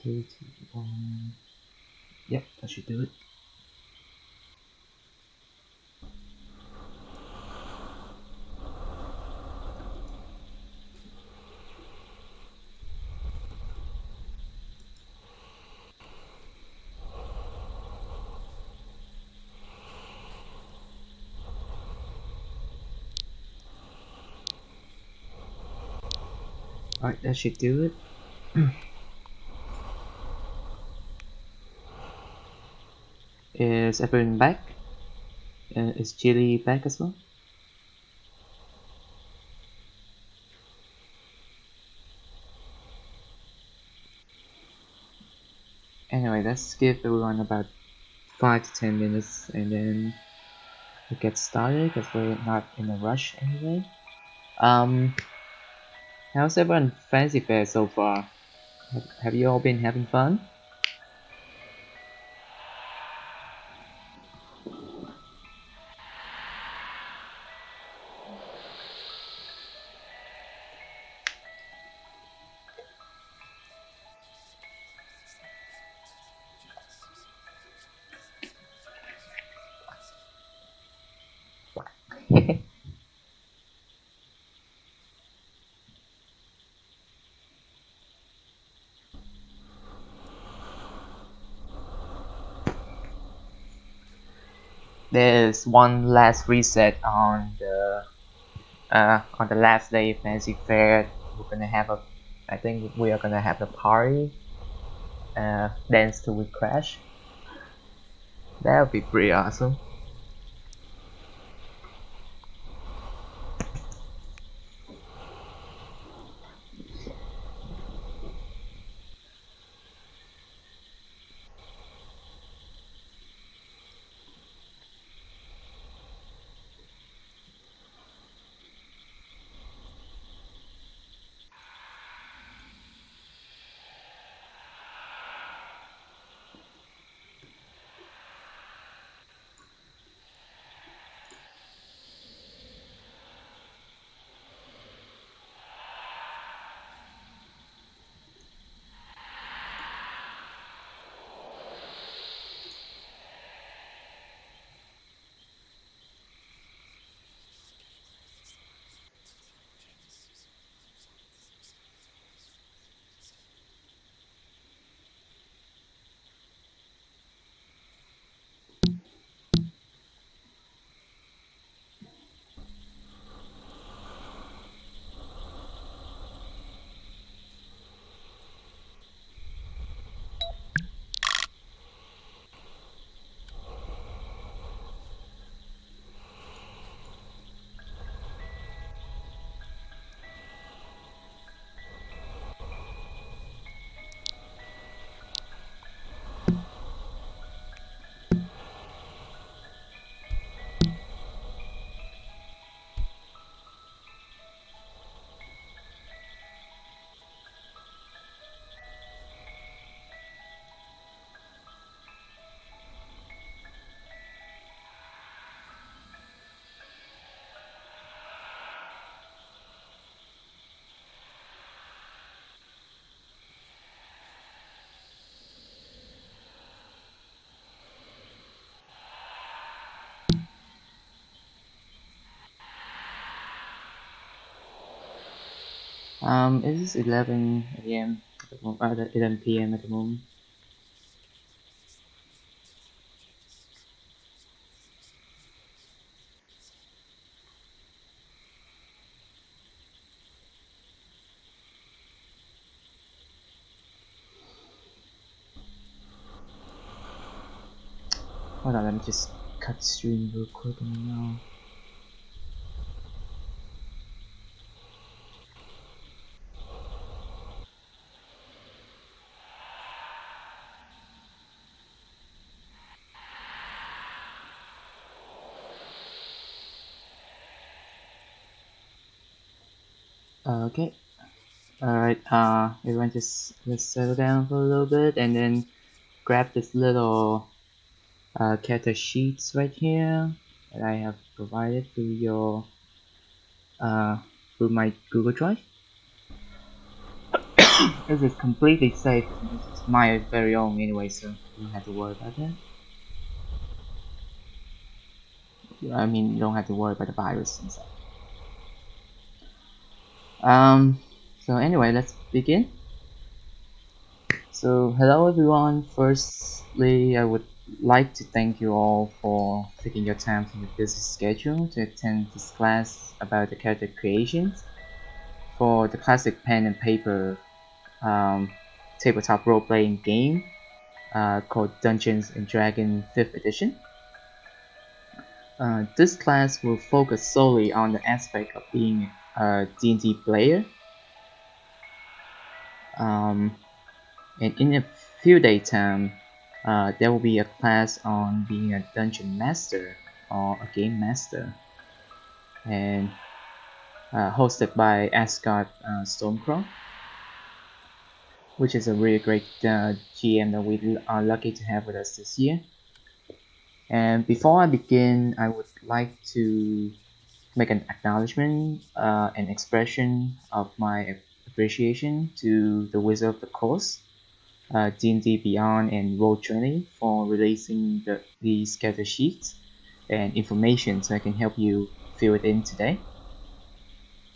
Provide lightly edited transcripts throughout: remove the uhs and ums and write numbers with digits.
31. Yep, that should do it. Alright, that should do it. Is everyone back? Is Chili back as well? Anyway, let's give everyone about 5 to 10 minutes and then we get started because we're not in a rush anyway. How's everyone fancy fair so far? Have you all been having fun? There's one last reset on the last day of Fancy Fair. We're gonna have a, I think we are gonna have a party, dance till we crash. That would be pretty awesome. It is 11 a.m. at the moment, 11 p.m. at the moment. Hold on, let me just cut stream real quick and now. Okay. Alright, everyone just let's settle down for a little bit and then grab this little character sheets right here that I have provided through your through my Google Drive. This is completely safe and this is my very own anyway, so you don't have to worry about that. I mean, you don't have to worry about the virus and stuff. So anyway, let's begin. So hello everyone. Firstly, I would like to thank you all for taking your time from your busy schedule to attend this class about the character creations for the classic pen and paper tabletop role-playing game called Dungeons and Dragons 5th edition. This class will focus solely on the aspect of being a D&D player. And in a few days time, there will be a class on being a dungeon master or a game master, and hosted by Ascot Stormcrow, which is a really great GM that we are lucky to have with us this year. And before I begin, I would like to make an acknowledgement, an expression of my appreciation to the Wizard of the Coast, D&D Beyond and Roll20 for releasing these schedule sheets and information so I can help you fill it in today.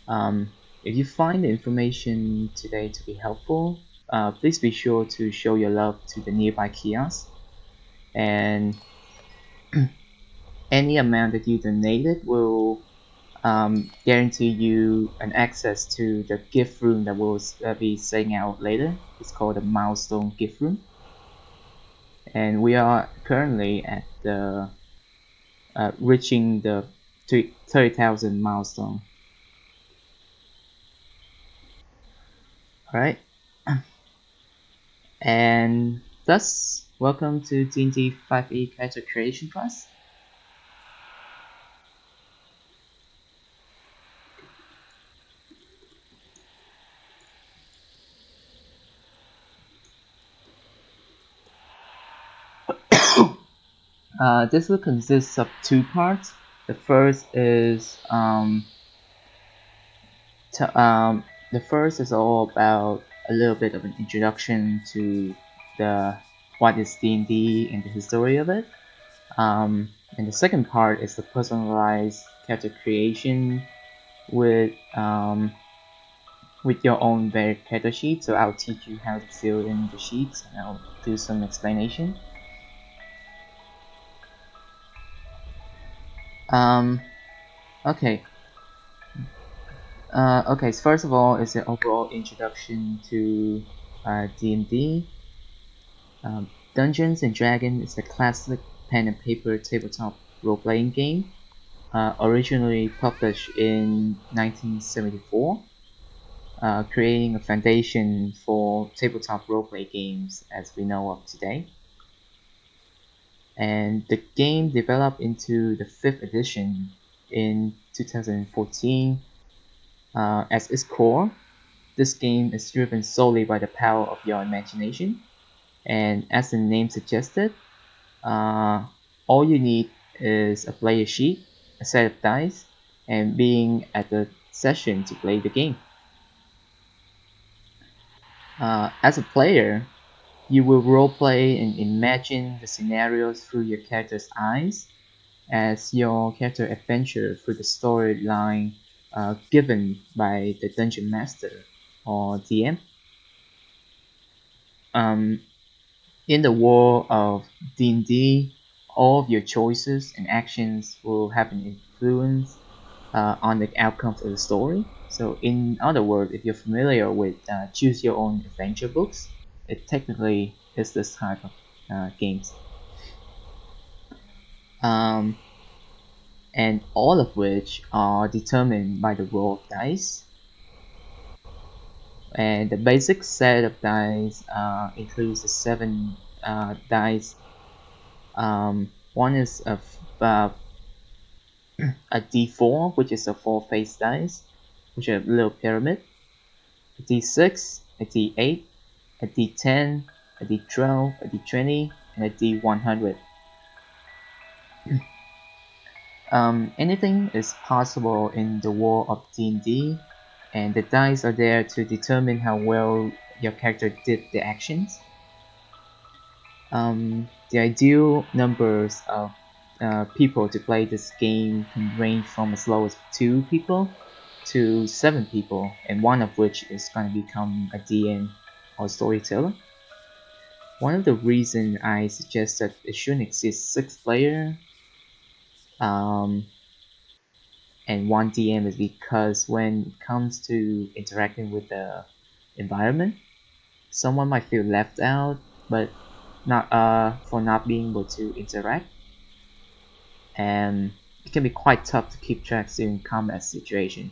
If you find the information today to be helpful, please be sure to show your love to the nearby kiosk, and any amount that you donated will guarantee you an access to the gift room that we'll be saying out later. It's called the Milestone Gift Room, and we are currently at the reaching the 30,000 milestone. Alright, and thus welcome to D&D 5e character creation class. This will consist of two parts. The first is all about a little bit of an introduction to what is D&D and the history of it. And the second part is the personalized character creation with your own very character sheet. So I'll teach you how to fill in the sheets and I'll do some explanation. Okay. Okay, so first of all is the overall introduction to D&D. Dungeons and Dragons is a classic pen and paper tabletop role-playing game, originally published in 1974, creating a foundation for tabletop role-play games as we know of today. And the game developed into the 5th edition in 2014. At its core, this game is driven solely by the power of your imagination, and as the name suggested, all you need is a player sheet, a set of dice, and being at the session to play the game. As a player, you will roleplay and imagine the scenarios through your character's eyes as your character adventure through the storyline given by the Dungeon Master or DM. In the world of D&D, all of your choices and actions will have an influence on the outcomes of the story. So in other words, if you're familiar with choose your own adventure books, it technically is this type of games. And all of which are determined by the roll of dice. And the basic set of dice includes the 7 dice. One is a D4, which is a 4-face dice, which is a little pyramid. A D6, a D8, a D10, a D12, a D20, and a D100. Anything is possible in the world of D&D, and the dice are there to determine how well your character did the actions. The ideal numbers of people to play this game can range from as low as 2 people to 7 people, and one of which is going to become a DM or storyteller. One of the reasons I suggest that it shouldn't exist 6 player um, and one DM is because when it comes to interacting with the environment, someone might feel left out, but not for not being able to interact, and it can be quite tough to keep track during combat situation.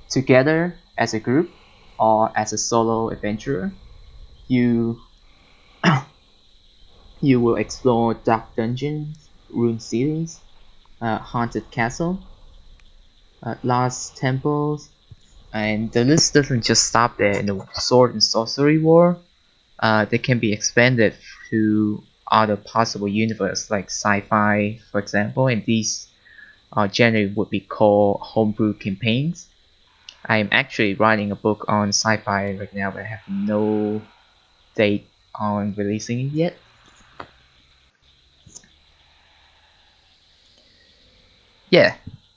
Together as a group or as a solo adventurer, you you will explore dark dungeons, ruined cities, haunted castle, lost temples, and the list doesn't just stop there. In the sword and sorcery war, they can be expanded to other possible universe like sci-fi, for example, and these generally would be called homebrew campaigns. I'm actually writing a book on sci-fi right now, but I have no date on releasing it yet. Yeah,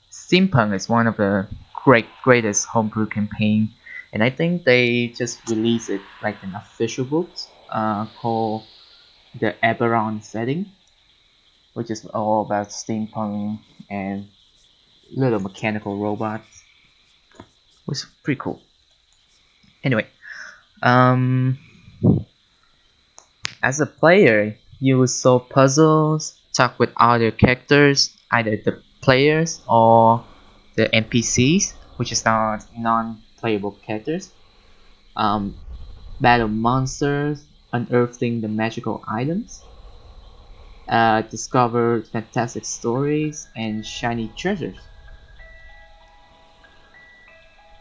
steampunk is one of the greatest homebrew campaign, and I think they just released it like an official book called the Eberron setting, which is all about steampunk and little mechanical robots, which is pretty cool. Anyway, um, as a player, you will solve puzzles, talk with other characters, either the players or the NPCs, which is not non-playable characters. Um, battle monsters, unearthing the magical items, discover fantastic stories and shiny treasures.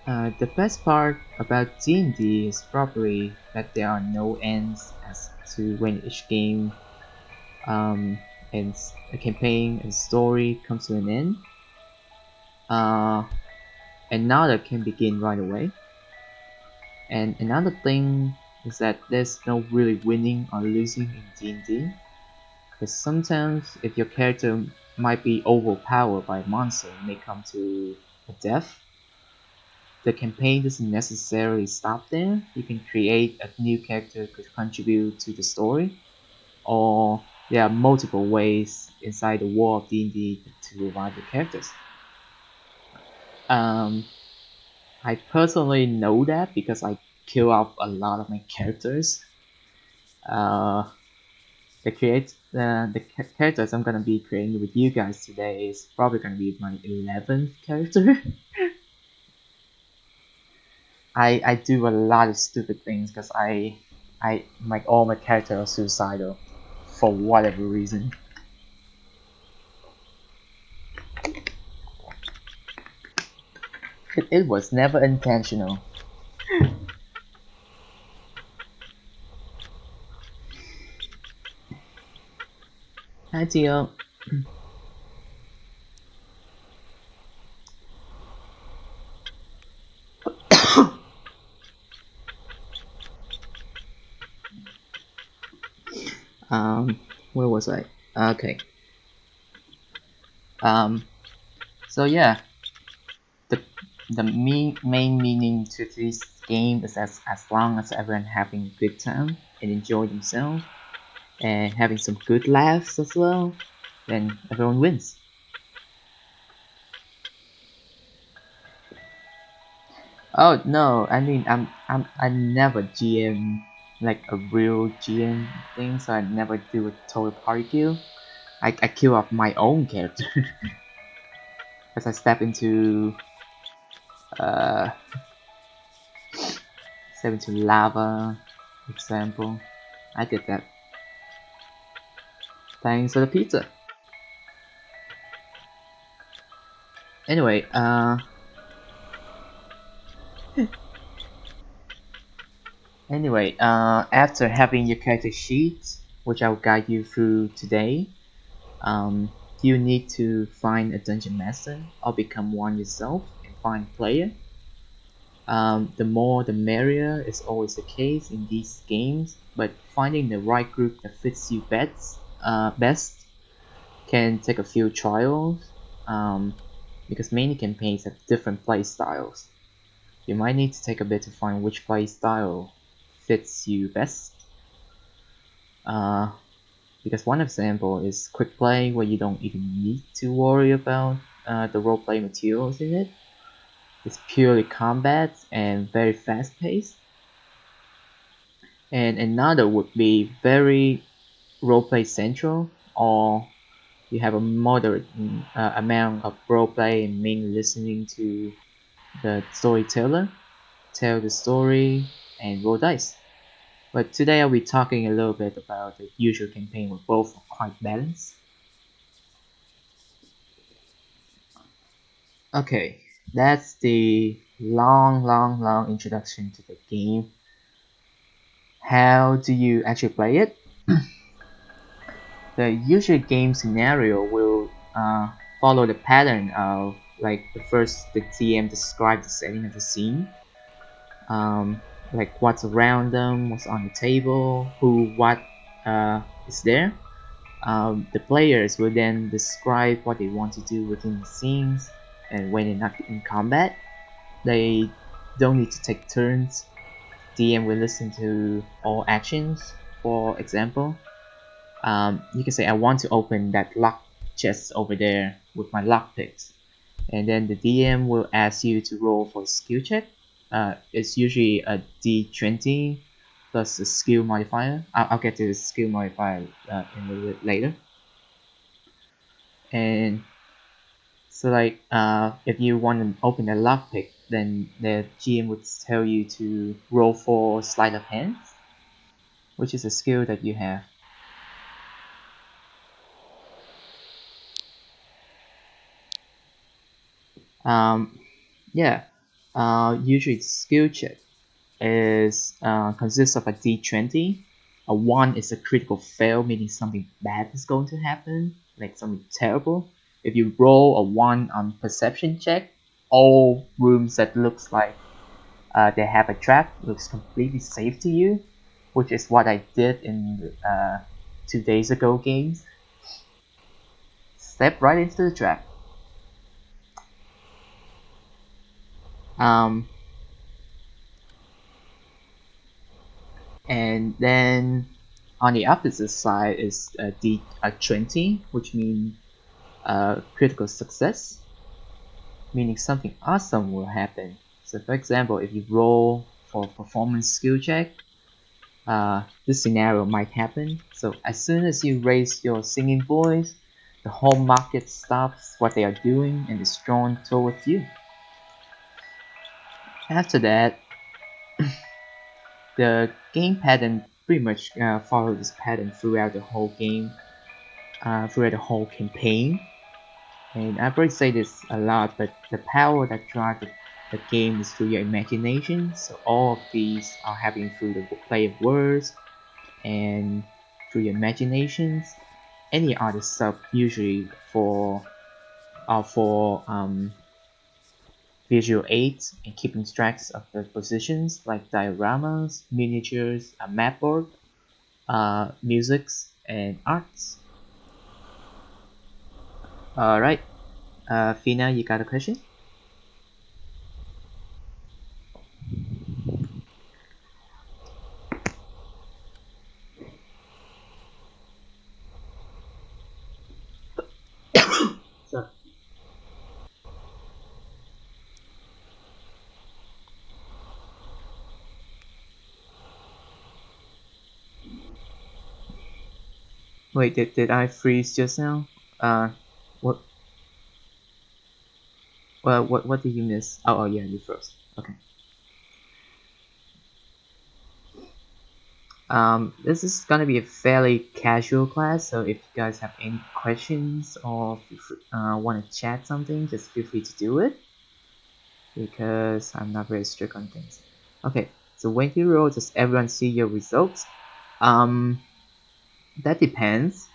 The best part about D&D is probably that there are no ends as to when each game and a campaign and story comes to an end. Another can begin right away. And another thing is that there's no really winning or losing in D&D. Because sometimes if your character might be overpowered by a monster and may come to a death, the campaign doesn't necessarily stop there. You can create a new character to contribute to the story, or there are multiple ways inside the world of D&D to revive the characters. I personally know that because I kill off a lot of my characters. Uh, the characters I'm gonna be creating with you guys today is probably gonna be my 11th character. I do a lot of stupid things because I make all my characters are suicidal for whatever reason. It was never intentional. Hi Tio. Where was I? Okay. So yeah, the main meaning to this game is as long as everyone having a good time and enjoy themselves and having some good laughs as well, then everyone wins. Oh no, I mean I never GM like a real GM thing, so I never do a total party kill. I kill off my own character as I step into uh lava example. I did that. Thanks for the pizza. Anyway, after having your character sheet, which I'll guide you through today, you need to find a dungeon master or become one yourself and find a player. The more the merrier is always the case in these games, but finding the right group that fits you best can take a few trials, um, because many campaigns have different play styles. You might need to take a bit to find which play style fits you best. Uh, because one example is quick play, where you don't even need to worry about the roleplay materials in it. It's purely combat and very fast paced. And another would be very roleplay central, or you have a moderate amount of roleplay and mainly listening to the storyteller tell the story and roll dice. But today I'll be talking a little bit about the usual campaign where both are quite balanced. Okay, that's the long introduction to the game. How do you actually play it? The usual game scenario will follow the pattern of, like, the TM describe the setting of the scene, like what's around them, what's on the table, what is there. The players will then describe what they want to do within the scenes, and when they're not in combat, they don't need to take turns. DM will listen to all actions. For example, you can say, I want to open that lock chest over there with my lockpicks, and then the DM will ask you to roll for a skill check. It's usually a D20 plus a skill modifier. I'll get to the skill modifier in a little bit later. And so, like, if you want to open a lockpick, then the GM would tell you to roll for sleight of hand, which is a skill that you have. Um, yeah, usually skill check is consists of a D20. A 1 is a critical fail, meaning something bad is going to happen, like something terrible. If you roll a 1 on perception check, all rooms that looks like they have a trap looks completely safe to you, which is what I did in 2 days ago games. Step right into the trap. Um, and then on the opposite side is a 20, which means critical success, meaning something awesome will happen. So for example, if you roll for performance skill check, this scenario might happen. So as soon as you raise your singing voice, the whole market stops what they are doing and is drawn towards you. After that, the game pattern pretty much follows this pattern throughout the whole game, throughout the whole campaign. And I've already said this a lot, but the power that drives the game is through your imagination. So all of these are happening through the play of words and through your imaginations. Any other stuff usually for visual aids and keeping tracks of the positions, like dioramas, miniatures, a map board, musics, and arts. Alright, Fina, you got a question? So, wait, did I freeze just now? What what did you miss? Oh yeah, you froze. Okay. This is gonna be a fairly casual class, so if you guys have any questions or want to chat something, just feel free to do it, because I'm not very strict on things. Okay, so when you roll, does everyone see your results? Um, that depends,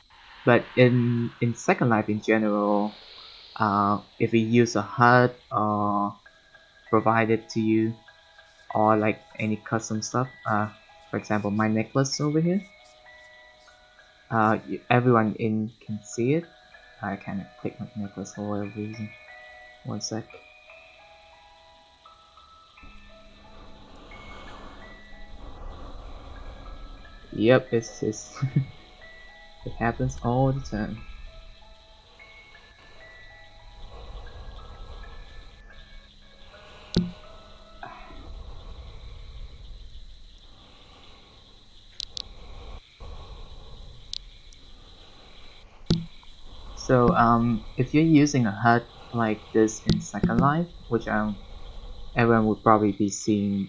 but in Second Life in general, if we use a HUD provided to you, or like any custom stuff. For example, my necklace over here. Everyone in can see it. I can't click my necklace for whatever reason. One sec. Yep, it's it happens all the time. So if you're using a HUD like this in Second Life, which everyone would probably be seeing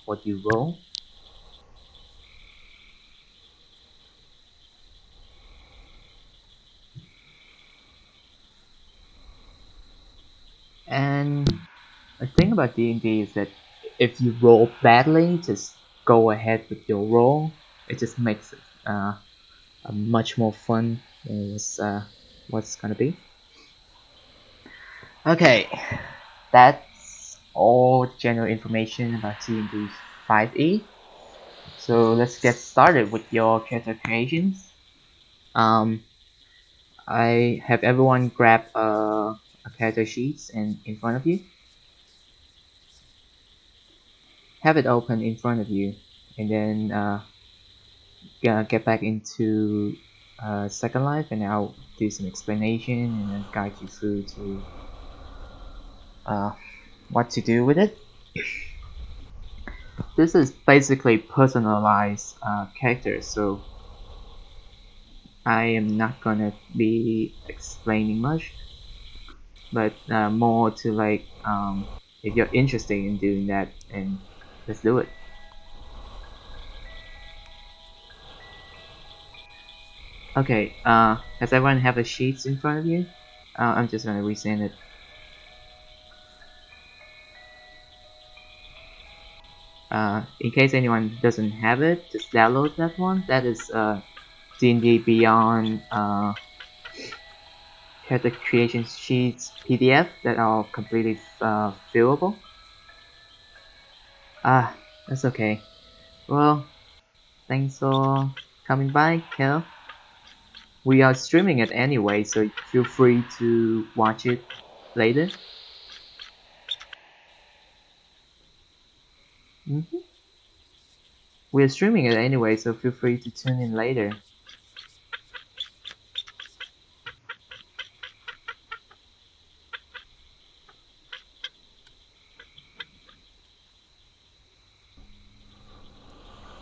what you roll. And the thing about D&D is that if you roll badly, just go ahead with your roll. It just makes it a much more fun than what's gonna be. Okay, that's all general information about D&D 5e. So let's get started with your character creations. I have everyone grab a character sheet in front of you. Have it open in front of you, and then get back into Second Life, and I'll do some explanation and then guide you through to uh, what to do with it. This is basically personalized characters, so I am not gonna be explaining much, but more to like if you're interested in doing that, and let's do it. Okay, does everyone have the sheets in front of you? I'm just gonna resend it. In case anyone doesn't have it, just download that one. That is D&D Beyond character creation sheets PDF that are completely fillable. Ah, that's okay. Well, thanks for coming by, Kel. We are streaming it anyway, so feel free to watch it later. We are streaming it anyway, so feel free to tune in later.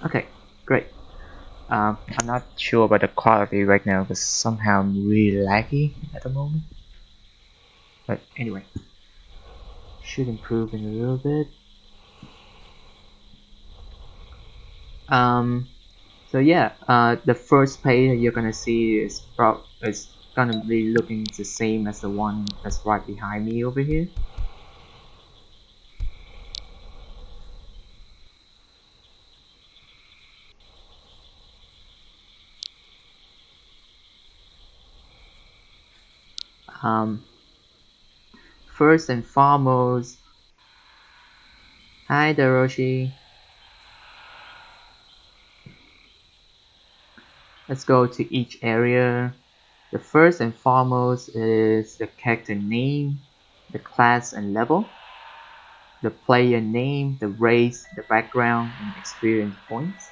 Okay, great. I'm not sure about the quality right now because somehow I'm really laggy at the moment. But anyway, should improve in a little bit. So yeah, the first page you're gonna see is gonna be looking the same as the one that's right behind me over here. Um, First and foremost, hi Daroshi. Let's go to each area. The first and foremost is the character name, the class and level, the player name, the race, the background, and experience points.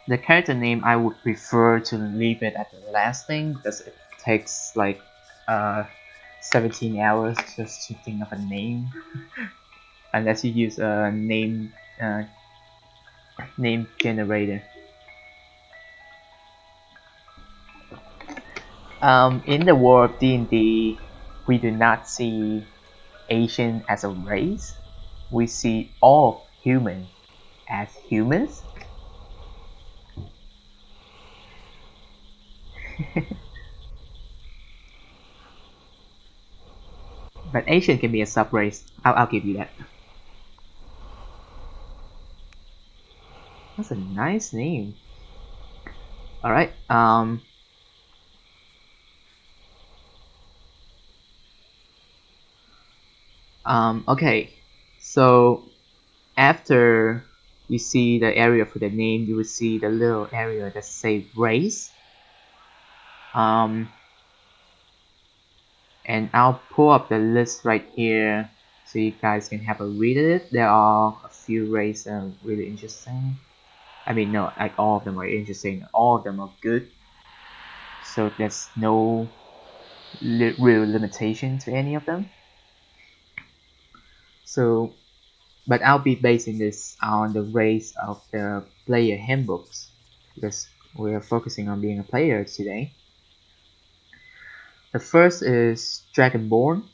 The character name I would prefer to leave it at the last thing because it takes like 17 hours just to think of a name unless you use a name generator. In the world of D&D, we do not see Asian as a race. We see all humans as humans. But Asian can be a sub-race. I'll give you that. That's a nice name. Alright, Okay, so after you see the area for the name, you will see the little area that say race. And I'll pull up the list right here so you guys can have a read of it. There are a few races that are really interesting. I mean, no, like all of them are interesting. All of them are good. So there's no real limitation to any of them. So, but I'll be basing this on the race of the player handbooks because we're focusing on being a player today. The first is Dragonborn,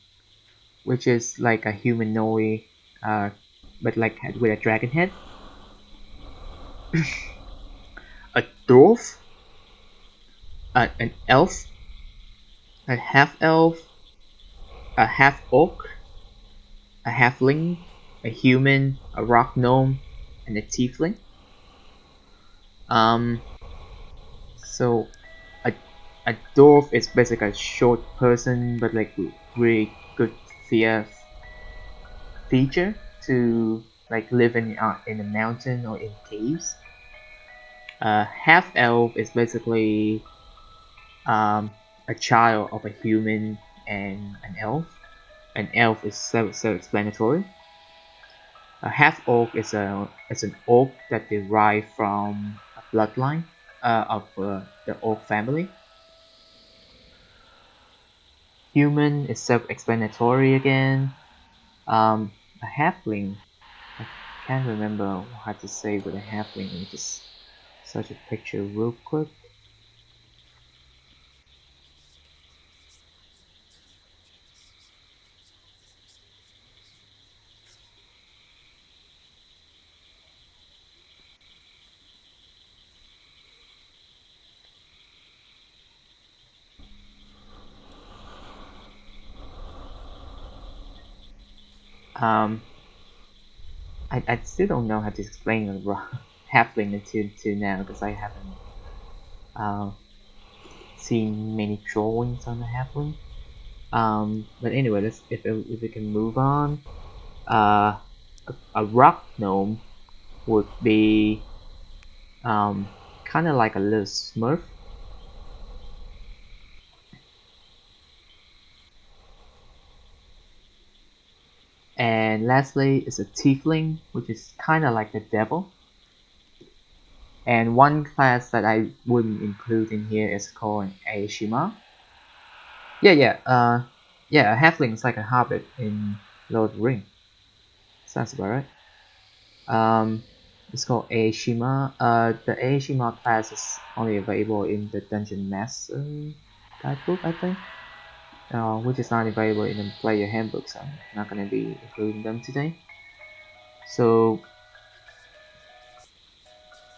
which is like a humanoid, but like with a dragon head. A dwarf, an elf, a half elf, a half orc, a halfling, a human, a rock gnome, and a tiefling. So a a dwarf is basically a short person, but like really good fear feature to like live in a mountain or in caves. Half elf is basically a child of a human and an elf. An elf is self-explanatory. A half orc is an orc that derived from a bloodline of the orc family. Human is self-explanatory again. A halfling. I can't remember how to say with a halfling. Let me just search a picture real quick. Um, I still don't know how to explain a halfling until now because I haven't uh, seen many drawings on the halfling. But anyway, if we can move on. Uh, a rock gnome would be kind of like a little smurf. And lastly is a tiefling, which is kind of like the devil. And one class that I wouldn't include in here is called an Aishima. Yeah, a halfling is like a hobbit in Lord of the Ring. Sounds about right. It's called Aishima. The Aishima class is only available in the Dungeon Master guidebook, I think. Which is not available in the player handbook, so I'm not gonna be including them today. So,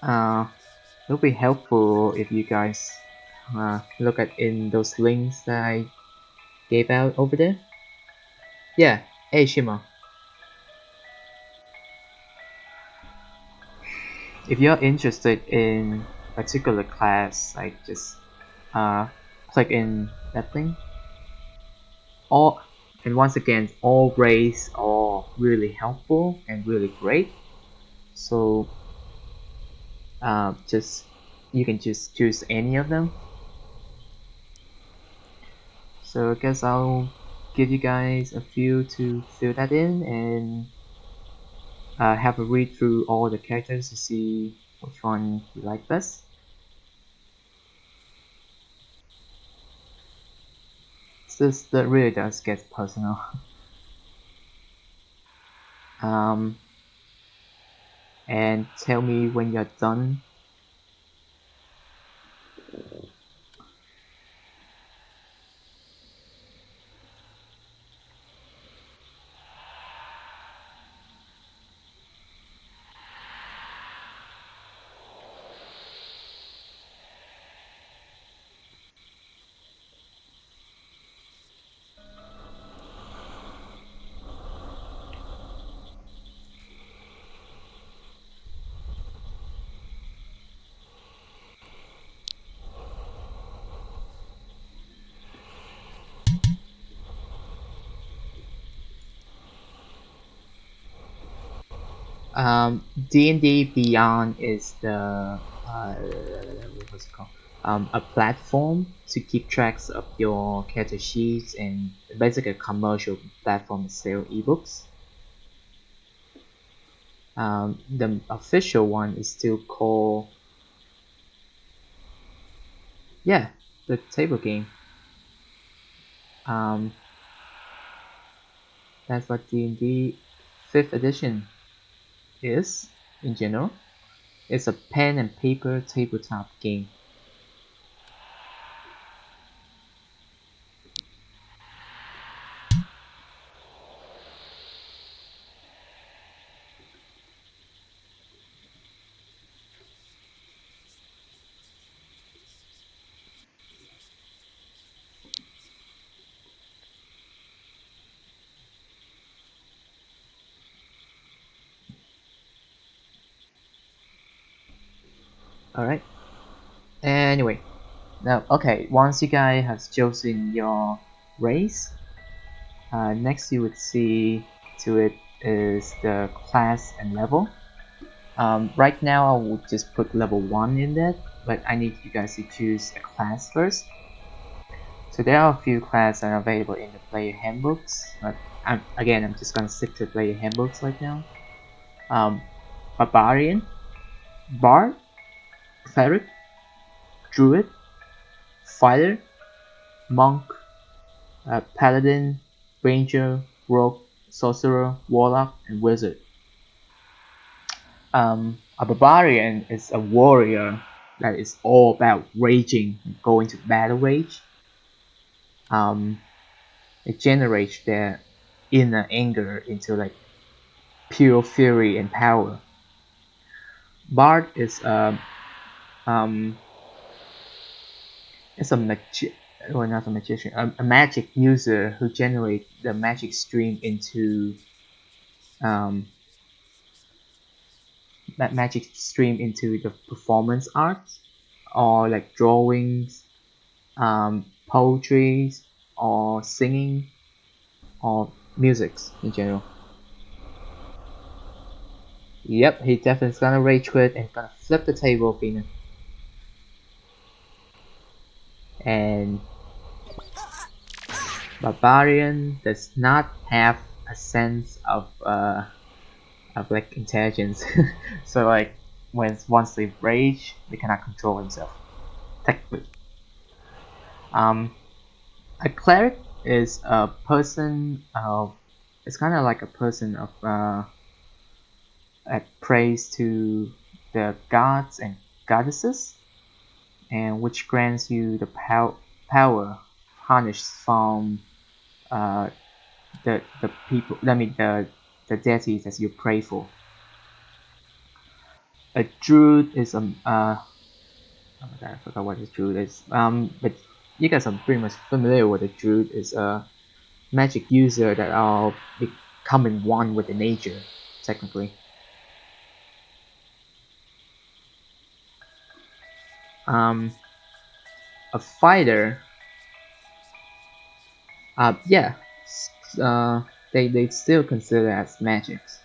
it'll be helpful if you guys look at in those links that I gave out over there. Yeah, Aishima. If you're interested in particular class, like just click in that link. All and once again, all race are really helpful and really great. So just you can just choose any of them. So I guess I'll give you guys a few to fill that in and have a read through all the characters to see which one you like best. That really does get personal. um, and tell me when you're done. D&D Beyond is the what's it called? A platform to keep tracks of your character sheets and basically a commercial platform to sell ebooks. The official one is still called, yeah, the table game. Um, that's what D&D 5th edition is in general. It's a pen and paper tabletop game. Alright. Anyway, now okay, once you guys have chosen your race, next you would see to it is the class and level. Right now I would just put level 1 in that, but I need you guys to choose a class first. So there are a few classes that are available in the player handbooks, but I'm just gonna stick to player handbooks right now. Barbarian, Bard, Cleric, Druid, Fighter, Monk, Paladin, Ranger, Rogue, Sorcerer, Warlock, and Wizard. A Barbarian is a warrior that is all about raging, going to battle rage. It generates their inner anger into like pure fury and power. Bard is um, it's a not a magician, a magic user who generates the magic stream into um, the performance art or like drawings, poetry, or singing, or musics in general. Yep, he definitely gonna rage quit and gonna flip the table, Phoenix. And Barbarian does not have a sense of like intelligence. So like once they rage, they cannot control themselves. Technically. A cleric is a person of, it's kind of like a person of praise to the gods and goddesses, and which grants you the power harnessed from uh, the people. I mean the deities that you pray for. A druid is oh my god, I forgot what a druid is. But you guys are pretty much familiar with a druid is a magic user that are becoming one with the nature, technically. Um, a fighter, yeah, uh, they still consider as magics.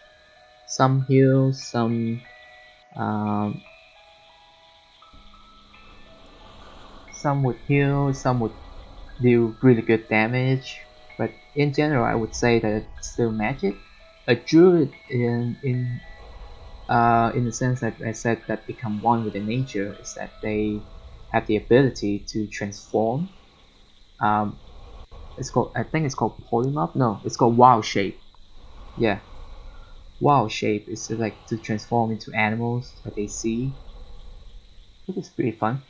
Some heal, um, some would heal, some would deal really good damage. But in general, I would say that it's still magic. A druid in the sense that I said that become one with the nature is that they have the ability to transform. Um, it's called, I think it's called polymorph. No, it's called wild shape. Yeah, wild shape is like to transform into animals that they see, which is pretty fun.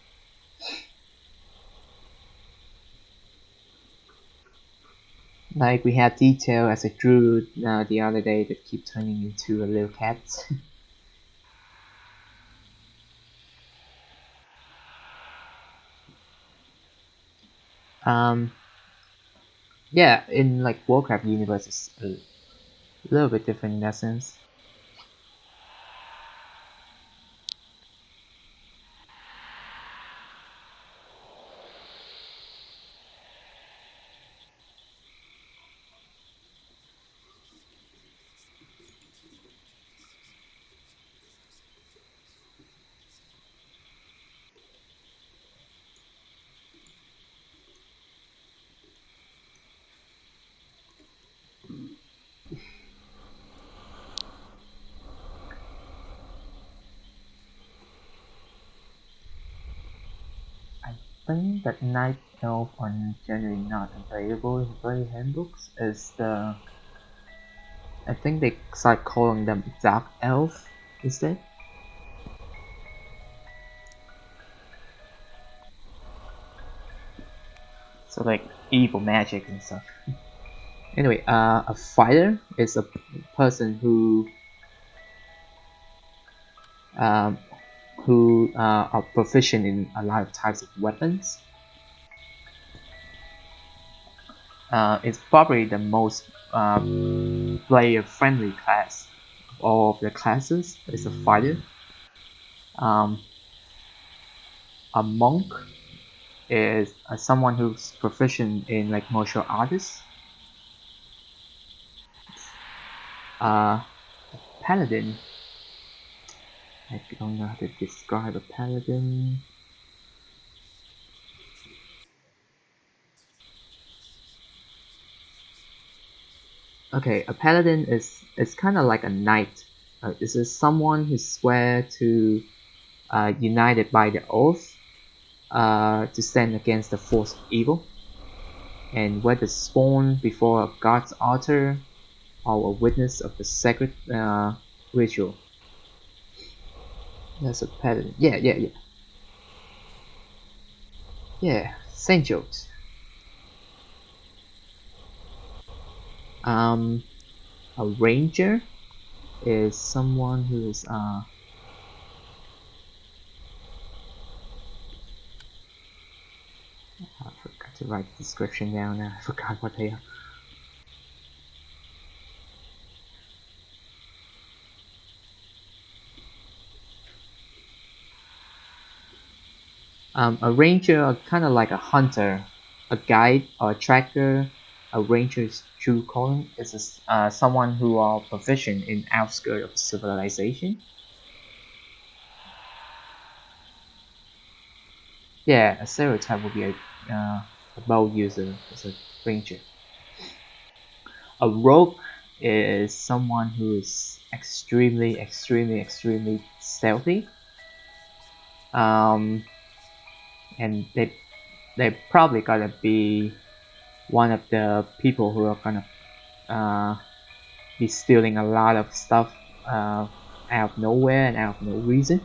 Like we had detail as a druid the other day that keep turning into a little cat. um, yeah, in like Warcraft universe, it's a little bit different in that sense. think that Night Elf are generally not available in Party handbooks. Is the I think they start calling them Dark Elf instead. So like evil magic and stuff. Anyway, a fighter is a person um, who are proficient in a lot of types of weapons. It's probably the most player-friendly class of all of the classes. It's a fighter. Um, a monk is someone who's proficient in like martial arts. Paladin. I don't know how to describe a paladin. Okay, a paladin is kind of like a knight. This is someone who swear to united by the oath to stand against the force of evil, and whether sworn before a god's altar or a witness of the sacred ritual. That's a paladin. Yeah. Yeah, same jokes. Um, a ranger is someone who is I forgot to write the description down. I forgot what they are. A ranger are kind of like a hunter, a guide or a tracker. A ranger's true calling is someone who are proficient in outskirts of civilization. Yeah, a stereotype would be a bow user as a ranger. A rogue is someone who is extremely stealthy. Um, and they probably gotta be one of the people who are gonna be stealing a lot of stuff out of nowhere and out of no reason.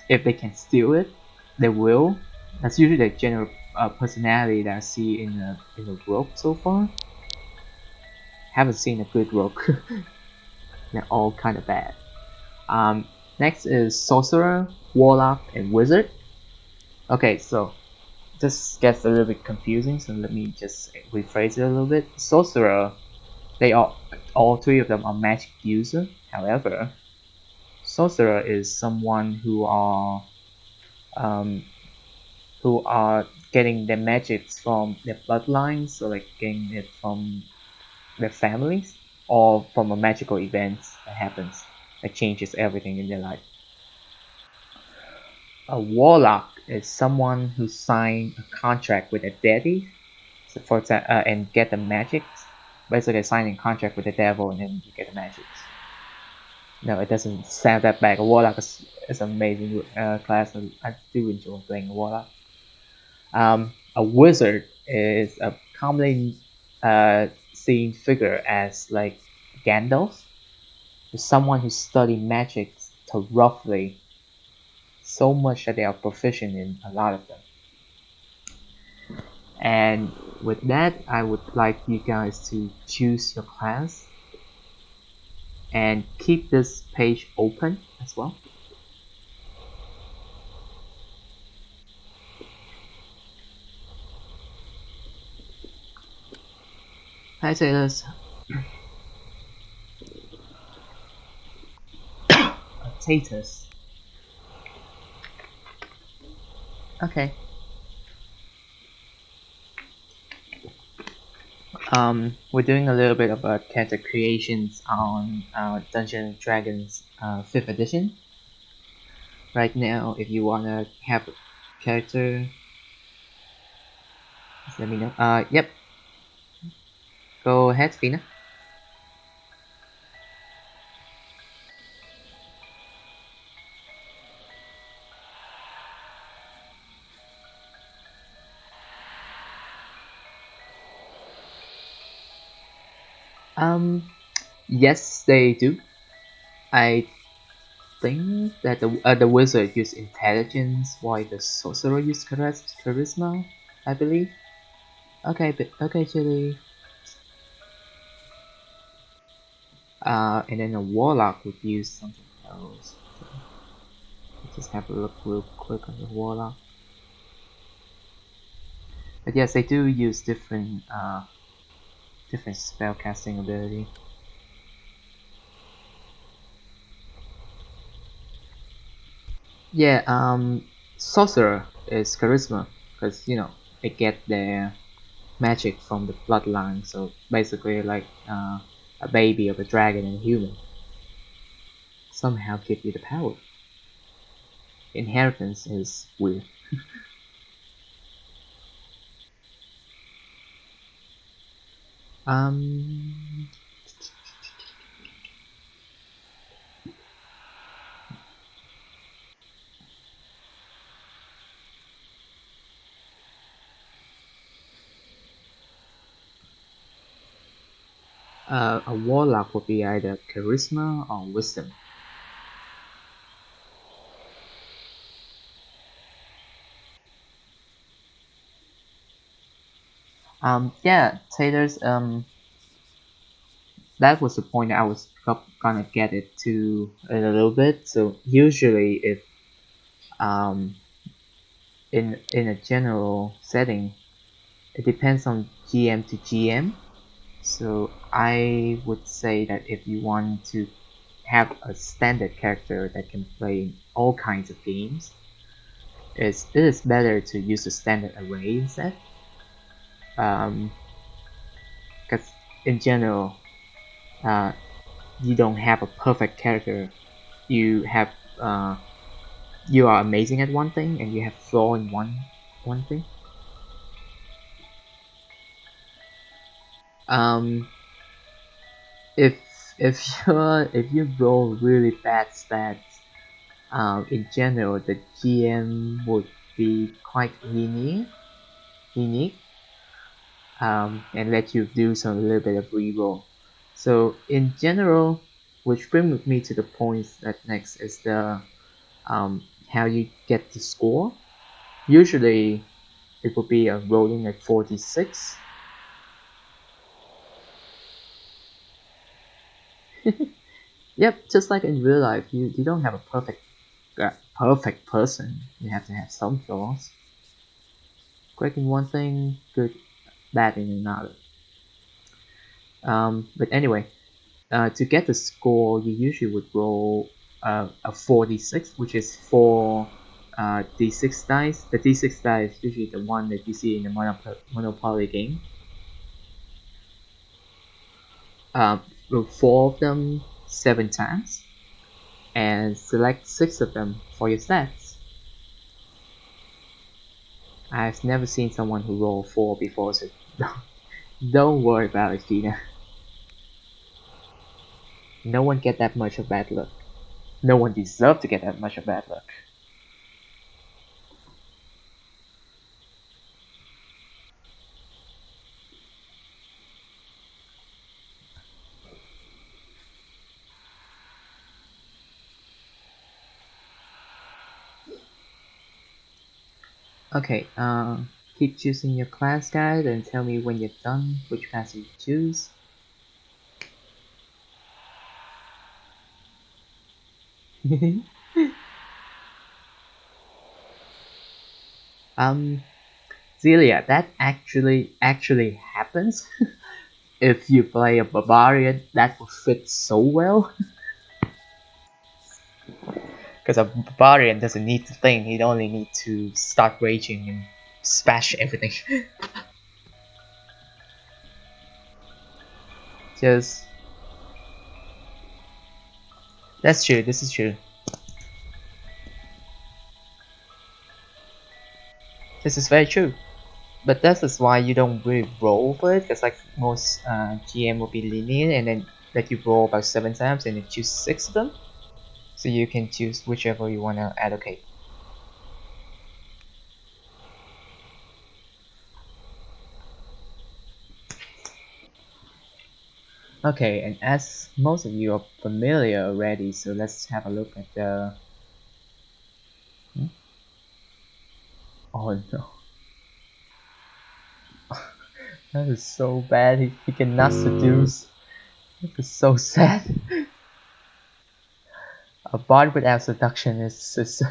If they can steal it, they will. That's usually the general personality that I see in the rogue so far. Haven't seen a good rogue. They're all kind of bad. Next is sorcerer, warlock, and wizard. Okay, so this gets a little bit confusing, so let me just rephrase it a little bit. Sorcerer, they are all three of them are magic user. However, sorcerer is someone um, who are getting their magics from their bloodlines, so like getting it from their families, or from a magical event that happens that changes everything in their life. A warlock is someone who signed a contract with a deity, so for example, and get the magics. Basically, signing a contract with the devil and then you get the magics. No, it doesn't sound that bad. A warlock is an amazing class, and I do enjoy playing a warlock. A wizard is a commonly seen figure as like Gandalf, someone who studied magic thoroughly, so much that they are proficient in a lot of them. And with that, I would like you guys to choose your class and keep this page open as well. Hi sailors. Potatoes. Okay. We're doing a little bit of character creations on Dungeons and Dragons 5th edition. Right now, if you wanna have a character, just let me know. Yep. Go ahead, Fina. Um, yes, they do. I think that the wizard use intelligence, while the sorcerer use charisma, I believe. Okay, but okay, Chili. And then a warlock would use something else. So let's just have a look real quick on the warlock. But yes, they do use different spell casting ability. Yeah, sorcerer is charisma, because they get their magic from the bloodline. So basically, like a baby of a dragon and a human somehow give you the power. Inheritance is weird. Um, a warlock would be either charisma or wisdom. Yeah, Taylor's. That was the point I was gonna get it to in a little bit. So usually, if um, in a general setting, it depends on GM to GM. So I would say that if you want to have a standard character that can play in all kinds of games, it is better to use a standard array instead. Because in general, uh, you don't have a perfect character. You have uh, you are amazing at one thing and you have flaw in one thing. Um, if if you roll really bad stats, in general the GM would be quite lenient, and let you do some little bit of reroll. So in general, which brings me to the point that next is the how you get the score. Usually it would be a rolling at 46. Yep, just like in real life, you don't have a perfect person. You have to have some flaws. Great in one thing, good, bad in another. But anyway, to get the score, you usually would roll a 4d6, which is four d6 dice. The d6 die is usually the one that you see in the Monopoly game. Roll four of them 7 times, and select 6 of them for your stats. I've never seen someone who rolled 4 before, so don't worry about it, Gina. No one get that much of bad luck. No one deserves to get that much of bad luck. Okay, keep choosing your class guide and tell me when you're done which class you choose. um, Zelia, that actually happens. If you play a barbarian, that will fit so well. Because a barbarian doesn't need to think; he only needs to start raging and smash everything. Just that's true. This is true. This is very true. But that is why you don't really roll for it, because like most GM will be lenient and then let you roll about 7 times and then choose 6 of them. So you can choose whichever you want to allocate. Okay, and as most of you are familiar already, so let's have a look at the. Hmm? Oh no, that is so bad. He cannot seduce. That is so sad. A bard without seduction is it's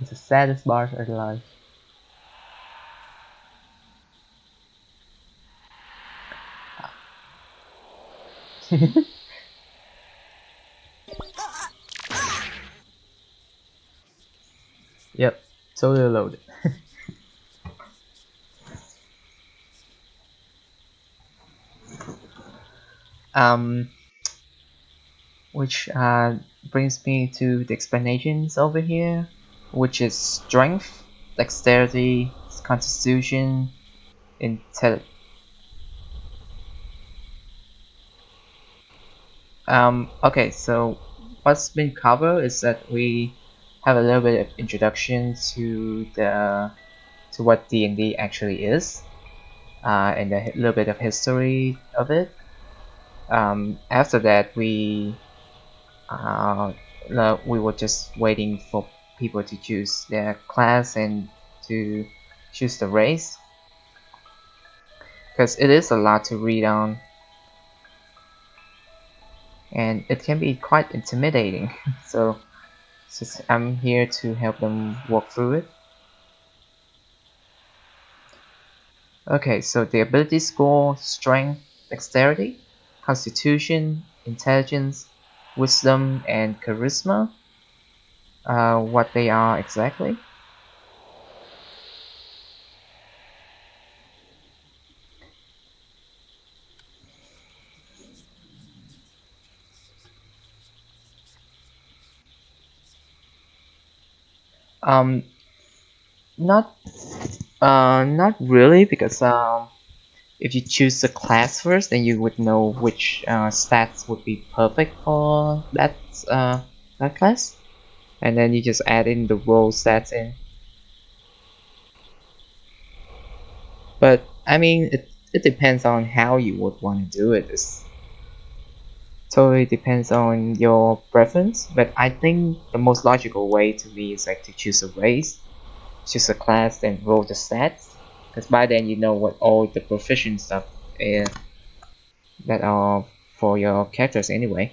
the saddest part of life. Yep, totally loaded. Um, which brings me to the explanations over here, which is strength, dexterity, constitution, intel. Okay, so what's been covered is that we have a little bit of introduction to what D&D actually is, and a little bit of history of it. After that, uh, we were just waiting for people to choose their class and to choose the race, because it is a lot to read on, and it can be quite intimidating. So I'm here to help them walk through it. Okay, so the ability score: strength, dexterity, constitution, intelligence, wisdom, and charisma. What they are exactly? Um, not not really, because if you choose the class first, then you would know which stats would be perfect for uh, that class, and then you just add in the role stats in. But I mean, it depends on how you would want to do it. It's totally depends on your preference. But I think the most logical way to me is like to choose a race, choose a class, then roll the stats. Because by then you know what all the proficient stuff is that are for your characters anyway.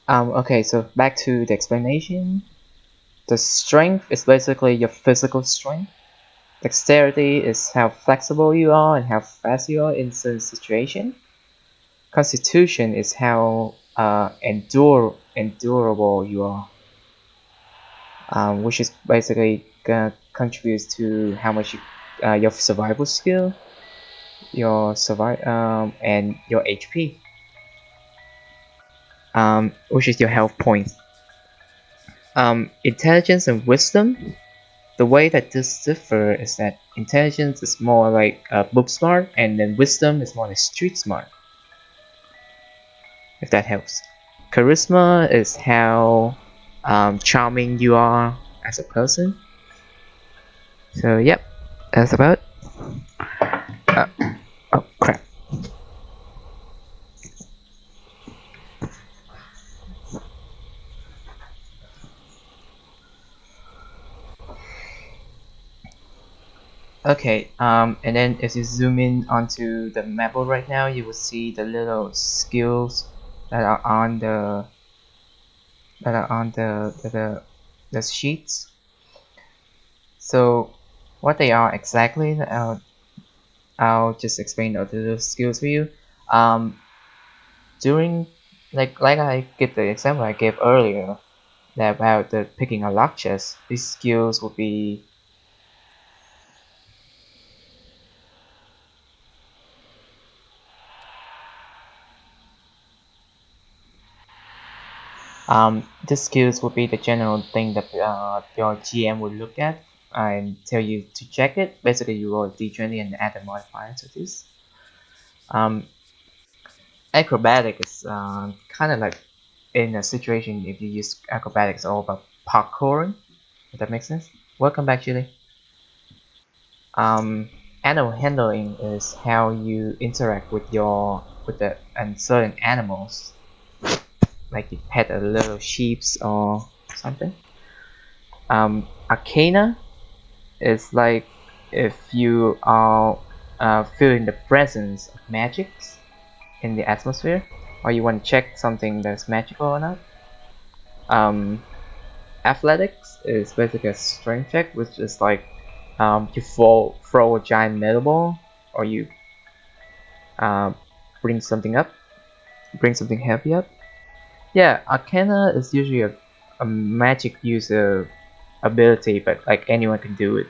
Okay, so back to the explanation. The strength is basically your physical strength. Dexterity is how flexible you are and how fast you are in certain situation. Constitution is how endurable you are, which is basically contributes to how much your survival skill, and your HP, which is your health points. Intelligence and wisdom. The way that this differ is that intelligence is more like book smart, and then wisdom is more like street smart. If that helps. Charisma is how charming you are as a person. So yep, that's about it. Uh, oh crap. Okay, and then if you zoom in onto the map right now, you will see the little skills that are on the sheets. So what they are exactly, I'll just explain the little skills for you. Um, during like I give the example I gave earlier about the picking a lock chest, these skills will be these skills will be the general thing that your GM will look at and tell you to check it. Basically, you roll a d20 and add a modifier to this. Um, acrobatic is kind of like in a situation if you use acrobatics all about parkouring. If that makes sense. Welcome back, Julie. Um, Animal handling is how you interact with the and certain animals, like you pet a little sheeps or something. Arcana is like if you are feeling the presence of magics in the atmosphere, or you want to check something that's magical or not. Um, Athletics is basically a strength check, which is like you throw a giant metal ball, or you uh, bring something up, bring something heavy up. Yeah, Arcana is usually a magic user ability, but like anyone can do it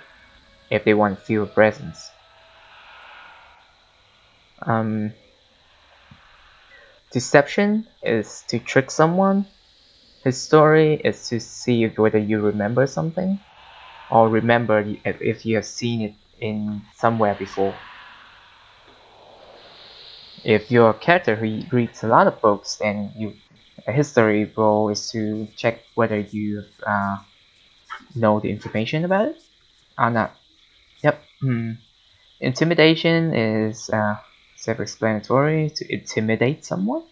if they want to feel a presence. Um, Deception is to trick someone. History is to see whether you remember something, or remember if you have seen it in somewhere before. If you're a character who reads a lot of books, then a history role is to check whether you know the information about it or not. Yep. Intimidation is self-explanatory, to intimidate someone.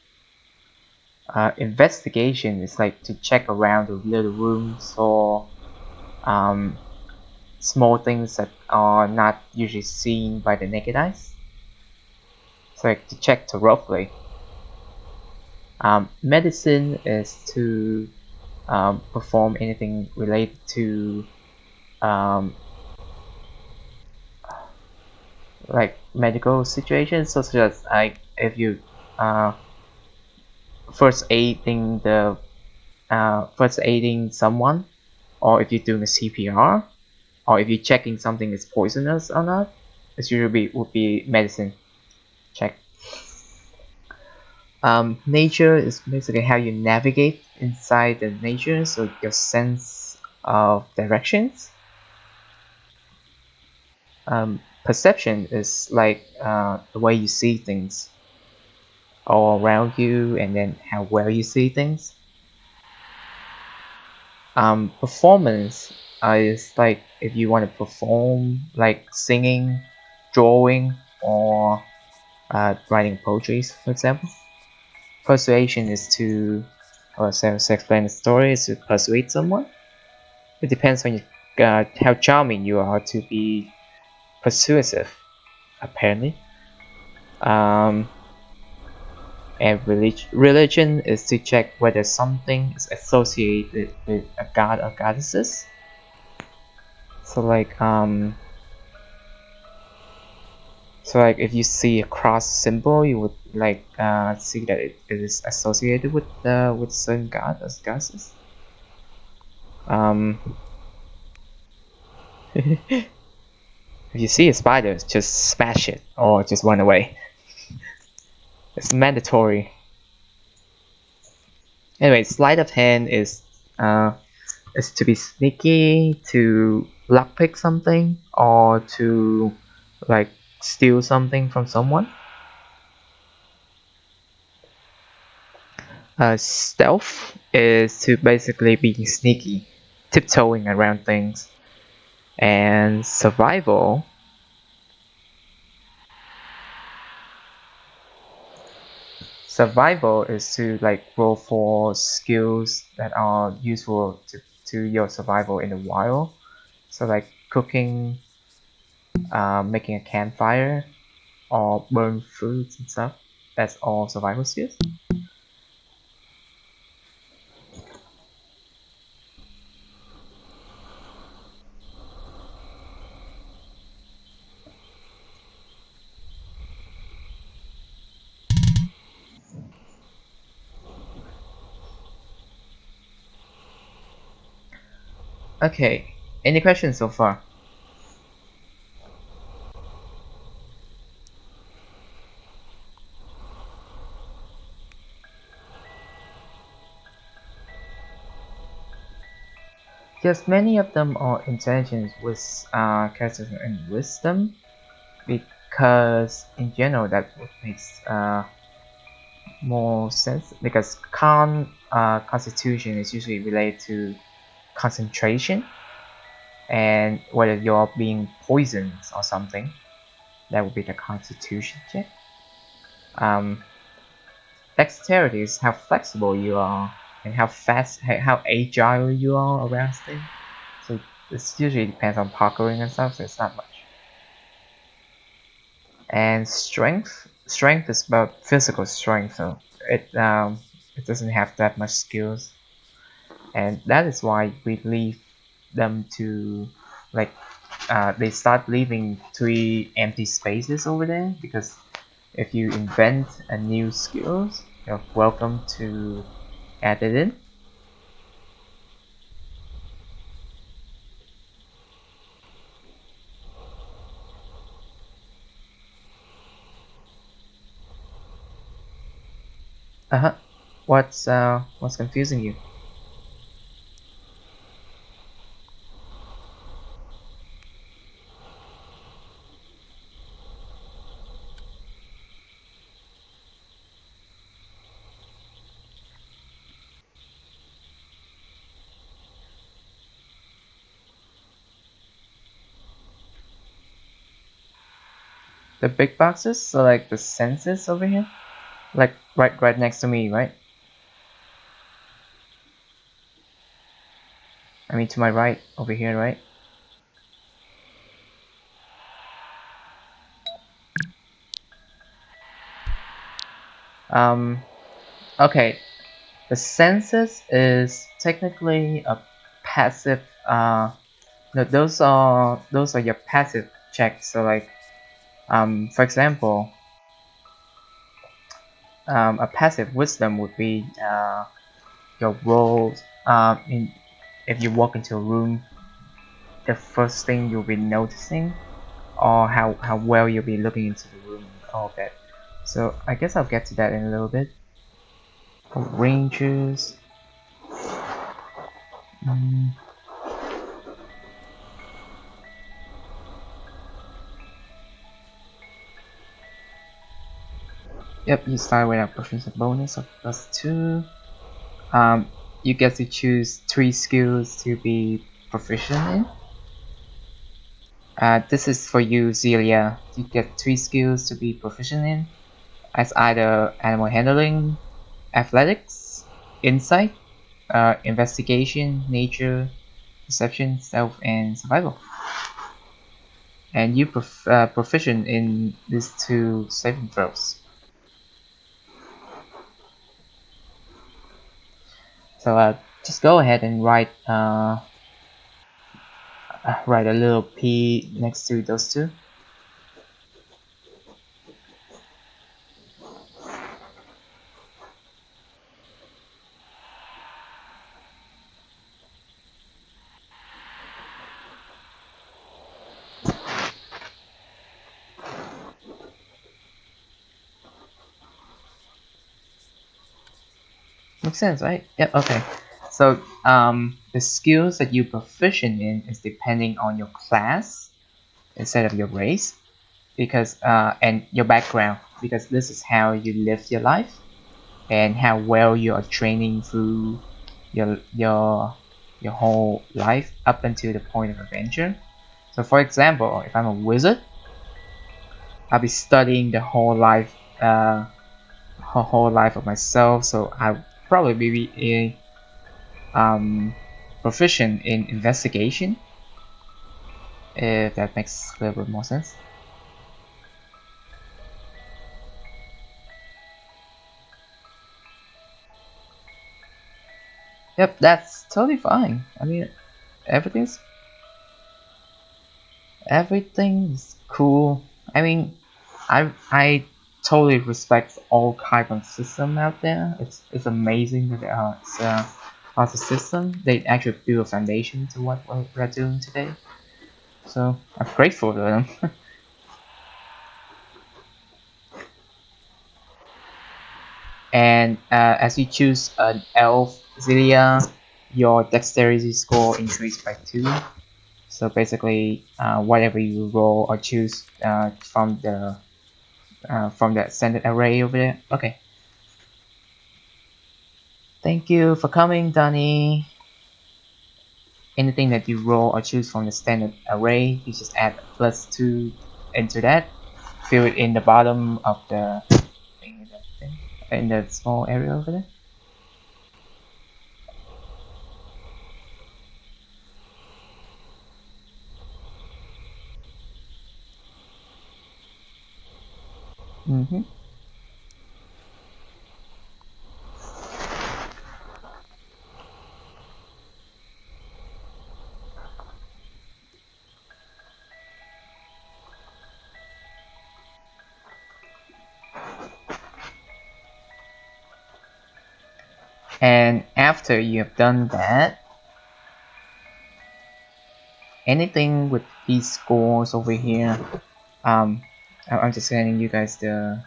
Investigation is like to check around the little rooms or um, small things that are not usually seen by the naked eyes. It's like to check thoroughly. Medicine is to perform anything related to um, like medical situations, such as like if you uh, first aiding the first aiding someone, or if you're doing a CPR, or if you're checking something is poisonous or not. It usually would be medicine check. Nature is basically how you navigate inside the nature, so your sense of directions. Perception is like the way you see things all around you, and then how well you see things. Performance is like if you want to perform, like singing, drawing, or writing poetry, for example. Persuasion is to, or explain the story is to persuade someone. It depends on how charming you are to be persuasive, apparently. Um, and religion is to check whether something is associated with a god or goddesses. So like if you see a cross symbol, you would like see that it is associated with certain god or goddesses. If you see a spider, just smash it or just run away. It's mandatory. Anyway, sleight of hand is to be sneaky, to lockpick something, or to like steal something from someone. Stealth is to basically be sneaky, tiptoeing around things, and survival is to like roll for skills that are useful to your survival in the wild. So like cooking, making a campfire, or burn foods and stuff. That's all survival skills. Okay, any questions so far? Yes, many of them are intelligence with characters and wisdom, because in general that makes more sense, because constitution is usually related to concentration. and whether you're being poisoned or something. That would be the constitution check. Um, Dexterity is how flexible you are and how fast, how agile you are around things. So this usually depends on parkouring and stuff, so it's not much. And strength is about physical strength, so it doesn't have that much skills, and that is why we leave them to like they start leaving 3 empty spaces over there, because if you invent a new skills, you're welcome to add it in. Uh-huh. What's confusing you? The big boxes, so like the sensors over here, like right next to me, right? I mean to my right over here, right? Um, okay. The census is technically a passive. No, those are your passive checks. So like, for example, a passive wisdom would be your roles. If you walk into a room, the first thing you'll be noticing, or how well you'll be looking into the room, and all of that. So I guess I'll get to that in a little bit. Ranges. Mm, yep, you start with a proficiency bonus of +2. You get to choose 3 skills to be proficient in. This is for you, Zelia. You get 3 skills to be proficient in, as either animal handling, athletics, insight, investigation, nature, perception, stealth, and survival. And you proficient in these 2 saving throws. So just go ahead and write a little P next to those 2. Makes sense, right? Yep. Okay. So the skills that you proficient in is depending on your class instead of your race, because and your background, because this is how you live your life and how well you are training through your whole life up until the point of adventure. So for example, if I'm a wizard, I'll be studying the whole life of myself. So I'll probably be proficient in investigation, if that makes a little bit more sense. Yep, that's totally fine. I mean, everything's everything's cool. I mean, I totally respect all kind of system out there. It's amazing that it's lots of system. They actually build a foundation to what we're doing today. So I'm grateful to them. And as you choose an elf Zelia, your dexterity score increased by 2. So basically, whatever you roll or choose from that standard array over there. Okay. Thank you for coming, Danny. anything that you roll or choose from the standard array, you just add +2 into that, fill it in the bottom of the in the small area over there. Mm-hmm. And after you have done that, anything with these scores over here, I'm just sending you guys the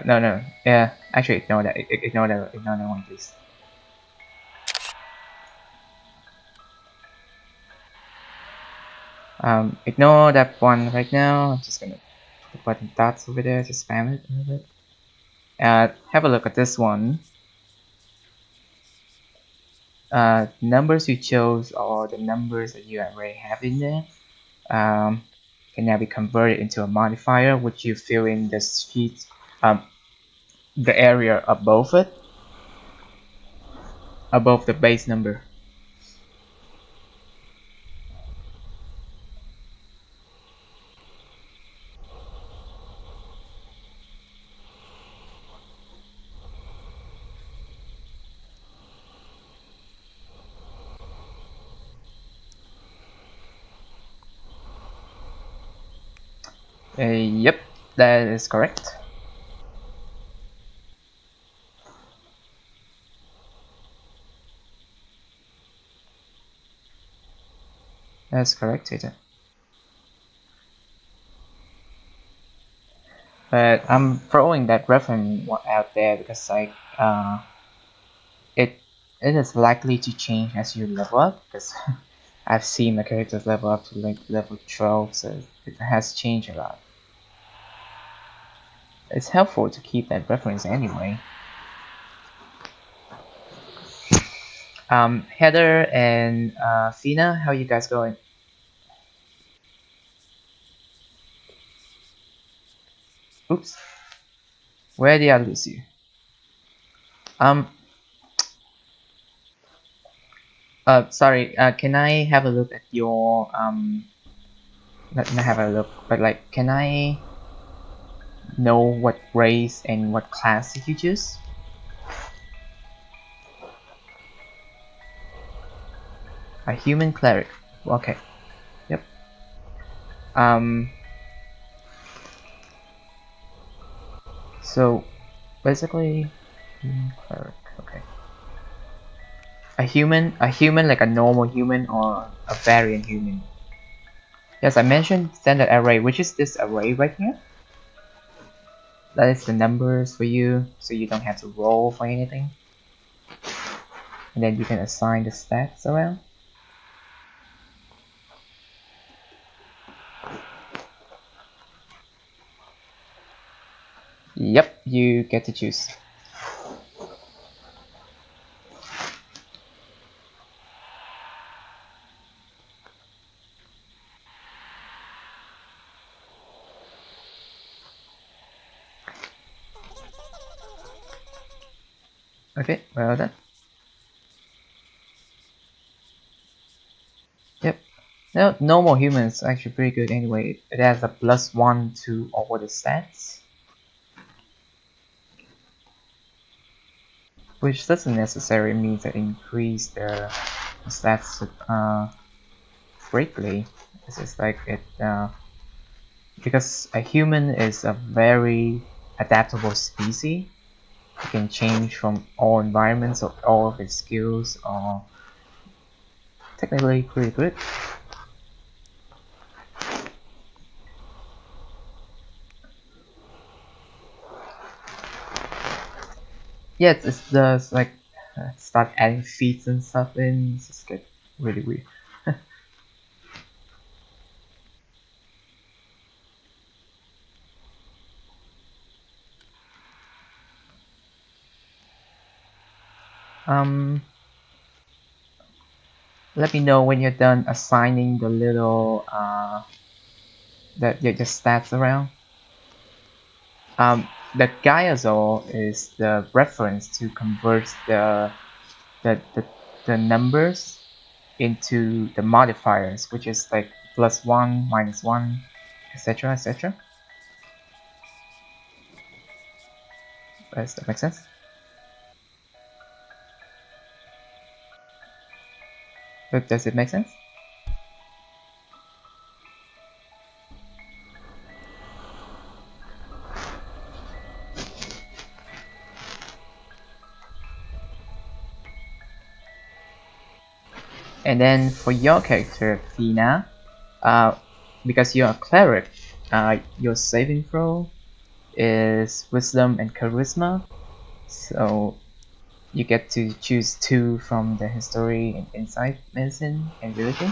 no, yeah, actually ignore that, ignore that one, please. Ignore that one right now. I'm just gonna put button dots over there, just spam it a little bit. Have a look at this one. Numbers you chose or the numbers that you already have in there can now be converted into a modifier, which you fill in the sheet, the area above it, above the base number. Yep, that is correct. That's correct, Tita. But I'm throwing that reference out there because like it is likely to change as you level up, because I've seen my characters level up to like level 12, so it has changed a lot. It's helpful to keep that reference anyway. Heather and Fina, how you guys going? Oops, where did I lose you? Um, sorry. Can I have a look at your Let me have a look. But like, can I know what race and what class did you choose? A human cleric. Okay. Yep. Um. So basically, human cleric. Okay. A human like a normal human or a variant human. Yes, I mentioned standard array, which is this array right here. That is the numbers for you, so you don't have to roll for anything. And then you can assign the stats around. Yep, you get to choose. Okay, well done. Yep. No, normal human is actually pretty good anyway. It has a +1 to all the stats, which doesn't necessarily mean that increase the stats greatly. It's just like it because a human is a very adaptable species. It can change from all environments, so all of its skills are technically pretty good. Yeah, it does like start adding feats and stuff in. It's just get really weird. Um, Let me know when you're done assigning the little the stats around. The Gaiazol is the reference to convert the, the, the numbers into the modifiers, which is like +1, -1, etc. etc. Does that make sense? Does it make sense? And then for your character, Fina, because you're a cleric, your saving throw is Wisdom and Charisma. So you get to choose 2 from the History and Insight, Medicine, and Religion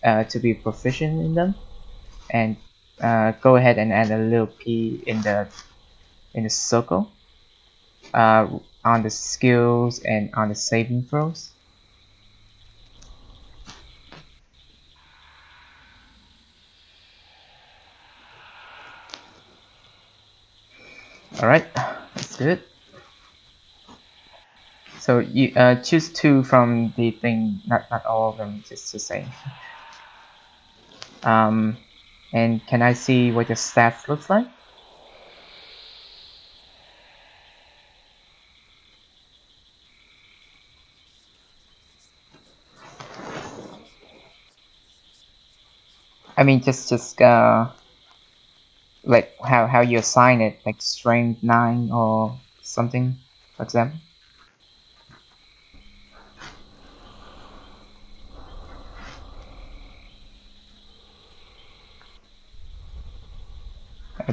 to be proficient in them. And go ahead and add a little P in the circle on the skills and on the saving throws. Alright, that's good. So you choose 2 from the thing, not all of them, just to say. And can I see what your stats looks like? I mean, just like how you assign it, like strength 9 or something, for example.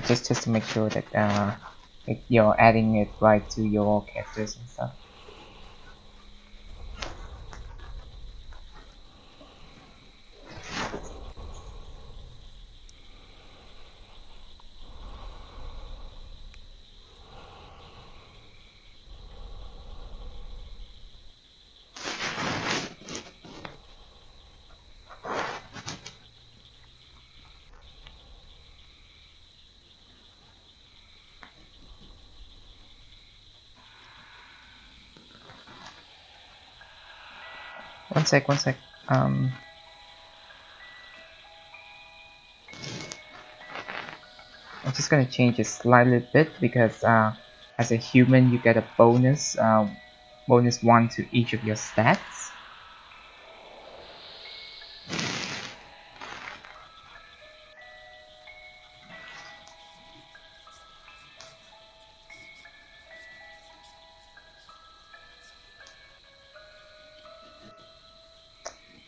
Just to make sure that you're adding it right to your characters and stuff. One sec. I'm just gonna change it slightly bit because as a human you get a bonus bonus 1 to each of your stats.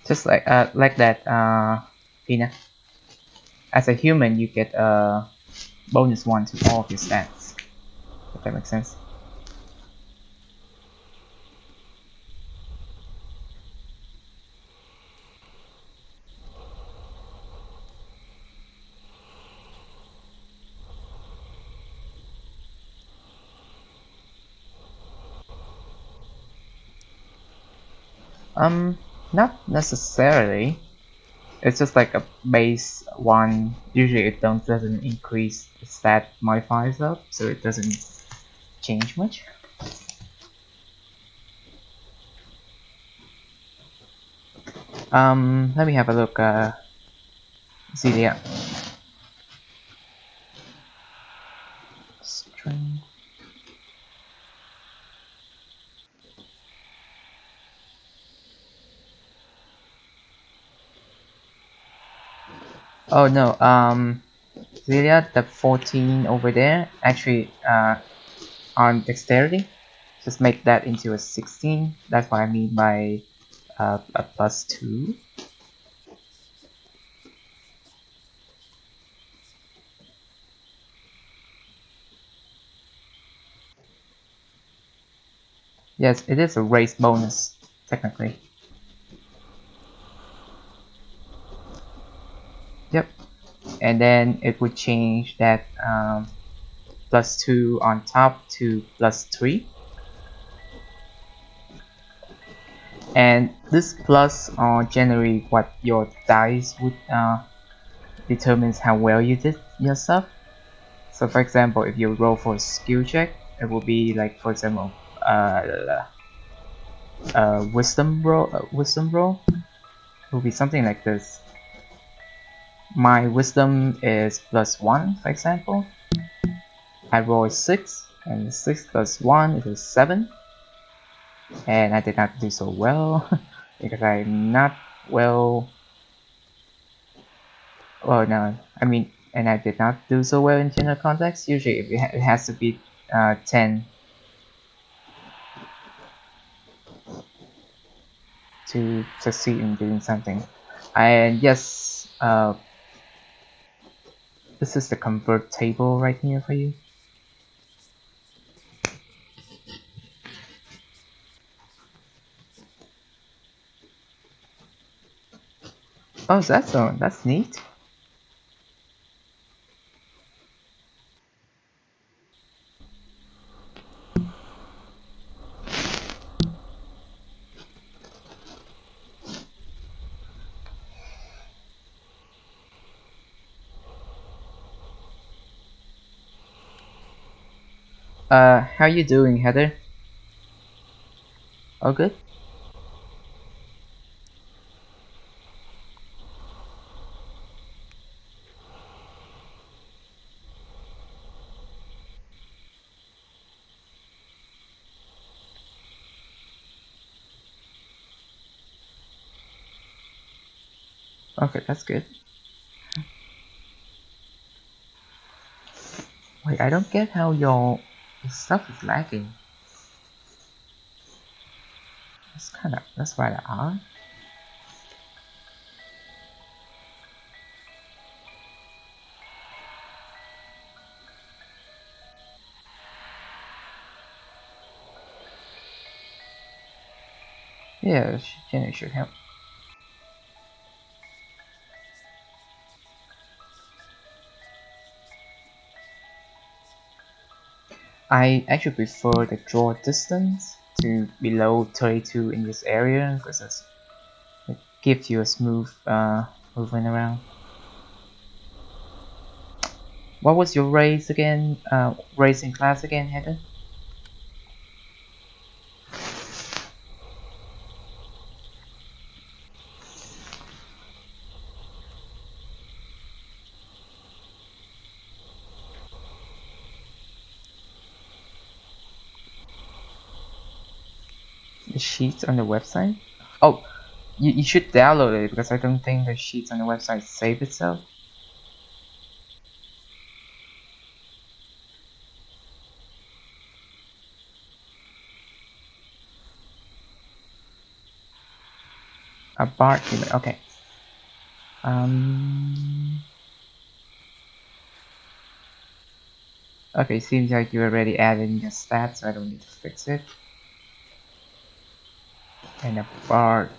Just like that, Tina. As a human, you get a bonus 1 to all of your stats. If that makes sense. Not necessarily. It's just like a base 1. Usually it doesn't increase the stat modifiers up, so it doesn't change much. Let me have a look. Celia. String. Oh no. Celia, the 14 over there, actually, on dexterity, just make that into a 16. That's what I mean by a +2. Yes, it is a race bonus, technically. Yep. And then it would change that +2 on top to +3. and this plus generally what your dice would determines how well you did your stuff. So for example, if you roll for a skill check, it will be like, for example, wisdom roll. It will be something like this. My wisdom is +1, for example. I roll a 6, and 6 plus 1 is a 7. And I did not do so well because I'm not well. Well, no, I mean, and I did not do so well in general context. Usually, it has to be 10 to succeed in doing something. And yes, this is the convert table right here for you. Oh, that's neat. How you doing, Heather? All good? Okay, that's good. Wait, I don't get how your stuff is lagging. That's rather odd. Yeah, Jenny should help. I actually prefer the draw distance to below 32 in this area because it gives you a smooth movement around. What was your race again? Race in class again, Heather? The sheets on the website? Oh, you should download it because I don't think the sheets on the website save itself. A bar human. Okay. Um. Okay, seems like you already added in your stats, so I don't need to fix it. And a bar.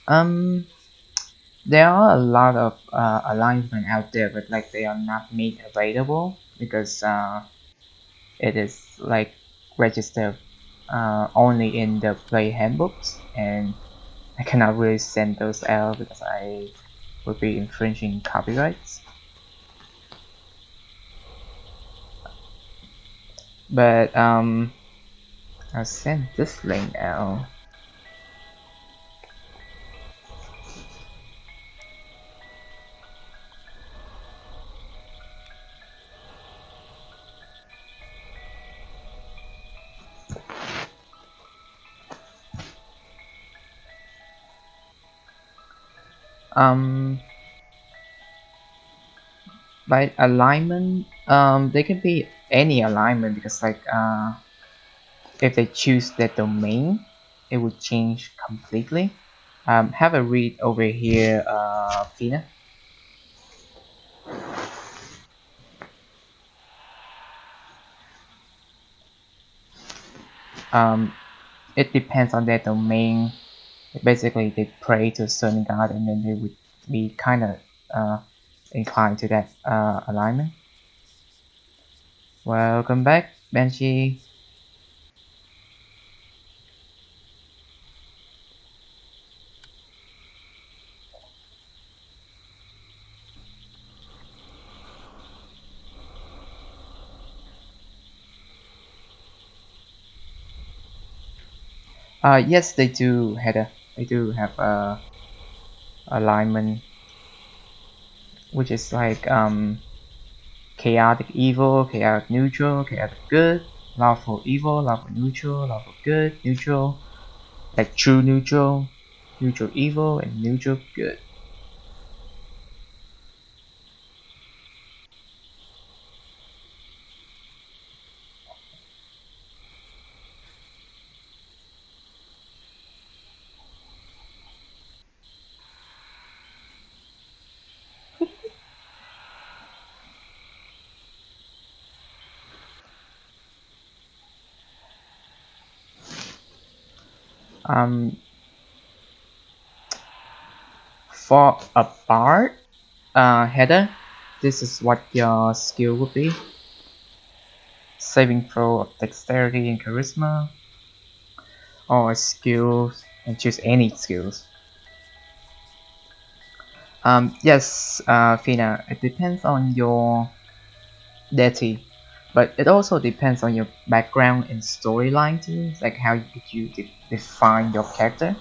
Um, there are a lot of alignment out there, but like they are not made available because it is like registered only in the play handbooks, and I cannot really send those out because I would be infringing copyrights. But I'll send this link out. Um, by alignment, they can be any alignment because like if they choose that domain, it would change completely. Have a read over here, Fina. Um, it depends on their domain. Basically, they pray to a certain god, and then they would be kind of inclined to that alignment. Welcome back, Banshee. Yes, they do, Heather. They do have alignment, which is like chaotic evil, chaotic neutral, chaotic good, lawful evil, lawful neutral, lawful good, neutral, like true neutral, neutral evil, and neutral good. Um, for a bard, Heather, this is what your skill would be. Saving throw of dexterity and charisma, or skills, and choose any skills. Yes, Fina, it depends on your deity, but it also depends on your background and storyline too, like how you define your character.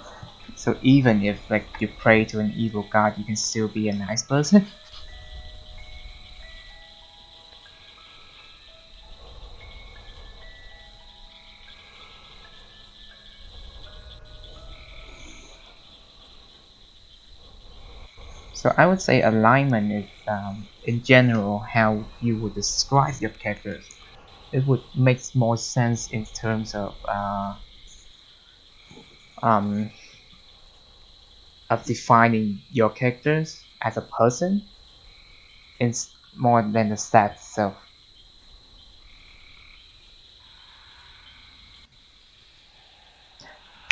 So even if like you pray to an evil god, you can still be a nice person. So I would say alignment is, in general, how you would describe your characters. It would make more sense in terms um, of defining your characters as a person, in more than the stats itself.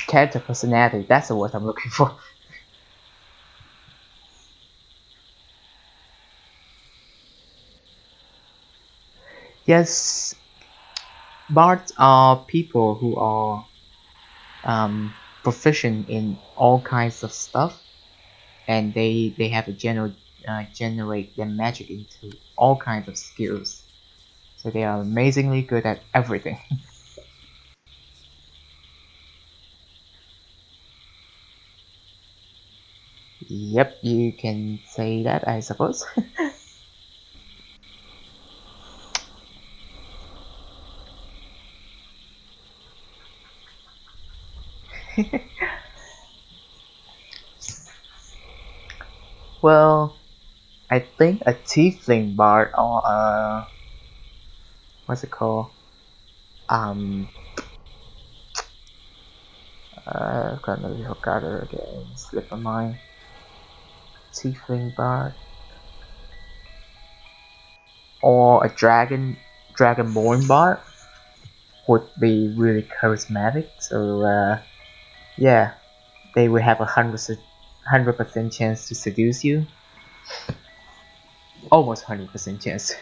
Character personality, that's the word I'm looking for. Yes, bards are people who are um, proficient in all kinds of stuff, and they have to generate their magic into all kinds of skills. So they are amazingly good at everything. Yep, you can say that, I suppose. Well, I think a tiefling bard, or what's it called? Um, can't really forgot it again. Slip of mind. Tiefling bard, or a dragonborn bard would be really charismatic. So yeah, they will have 100% chance to seduce you. Almost 100% chance.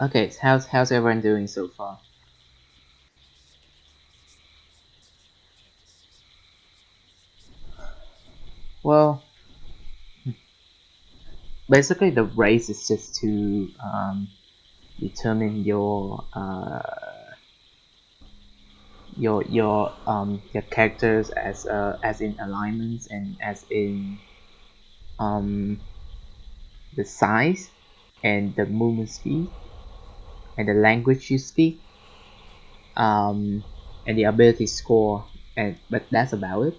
Okay, so how's everyone doing so far? Well, basically the race is just to determine your characters as in alignments, and as in um the size and the movement speed and the language you speak, um and the ability score, and but that's about it.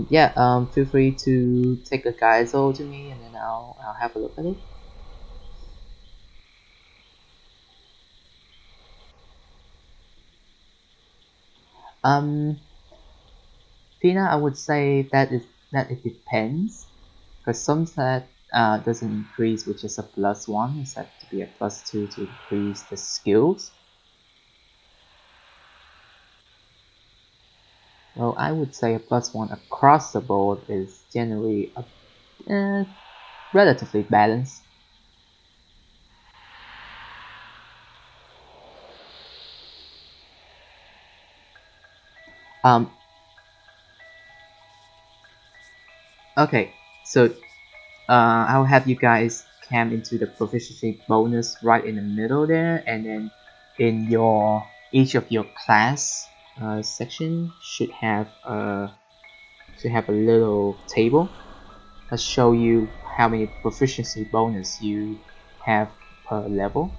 Yeah, feel free to take a guide to me, and then I'll have a look at it. Um, Tina, I would say that it depends, because some set doesn't increase, which is a +1. It's have to be a +2 to increase the skills. Well, I would say a +1 across the board is generally relatively balanced. Um, okay, so I'll have you guys camp into the proficiency bonus right in the middle there, and then in your each of your class section should have a little table that show you how many proficiency bonus you have per level,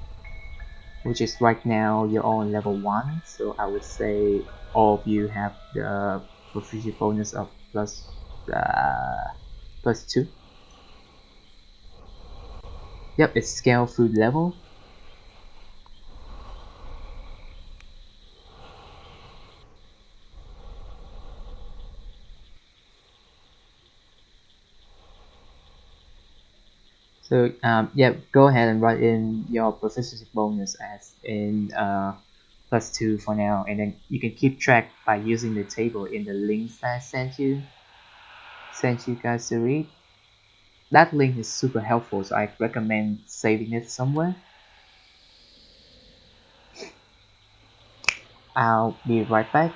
which is right now you're all on level 1, so I would say all of you have the proficiency bonus of +2. Yep, it's scale through level. So yeah, go ahead and write in your proficiency bonus as in +2 for now, and then you can keep track by using the table in the links that I sent you guys to read. That link is super helpful, so I recommend saving it somewhere. I'll be right back.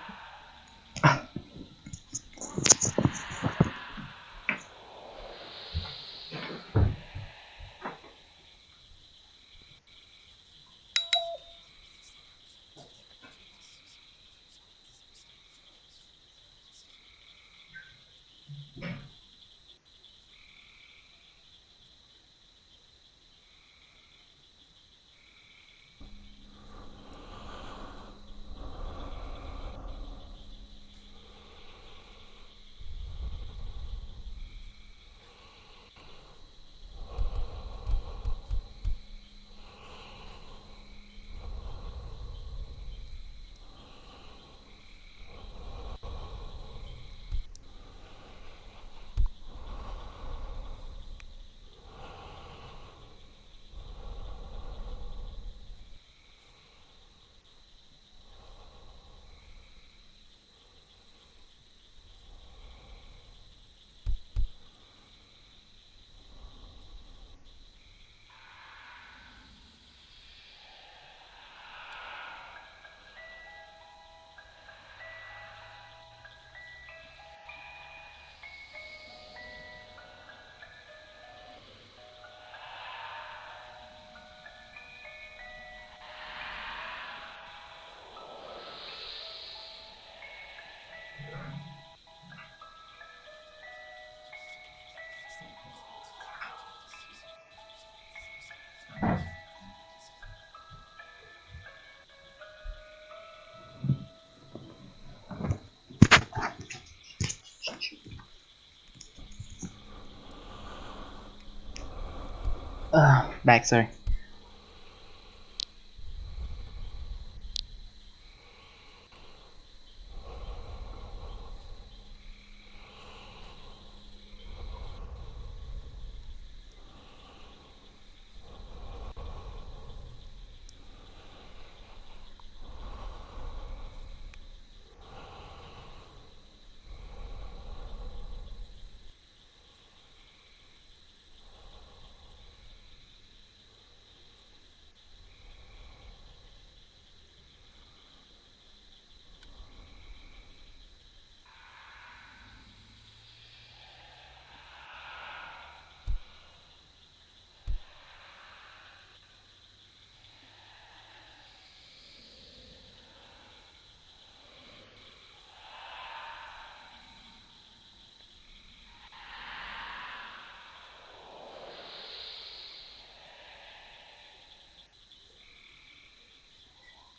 Back, sorry.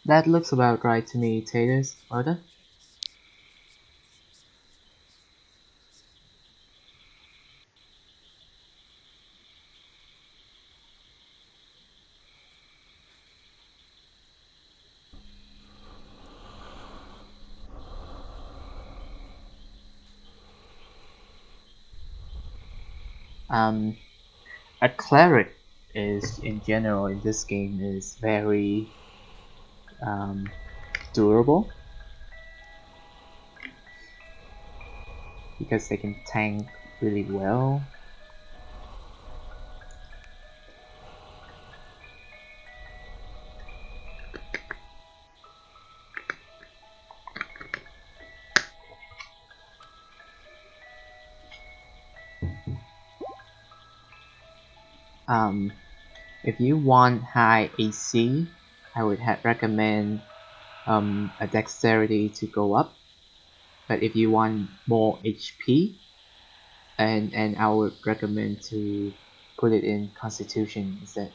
That looks about right to me, Taters. Order? Um, a cleric is in general in this game is very um, durable because they can tank really well. Um, if you want high AC, I would recommend a dexterity to go up. But if you want more HP, and I would recommend to put it in Constitution instead.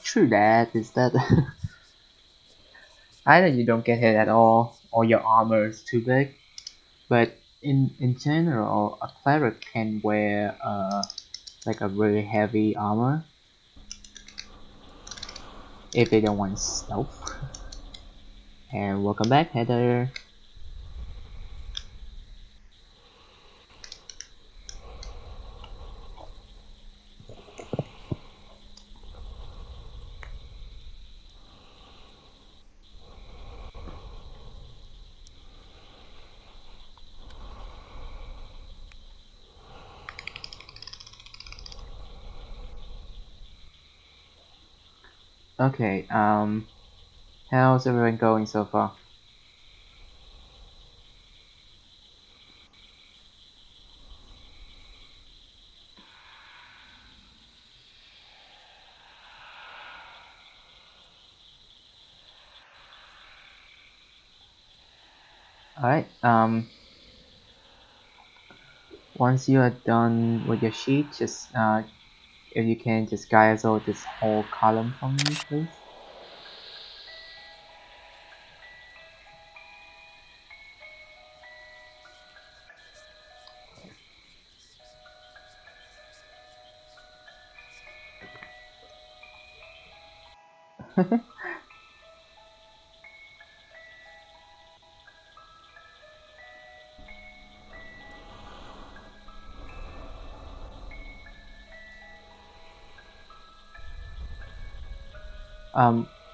True that is that either you don't get hit at all or your armor is too big. But in general, a cleric can wear like a really heavy armor if they don't want stealth. And welcome back, Heather. Okay, how's everyone going so far? Alright, once you are done with your sheet, just if you can just guys out this whole column for me, please.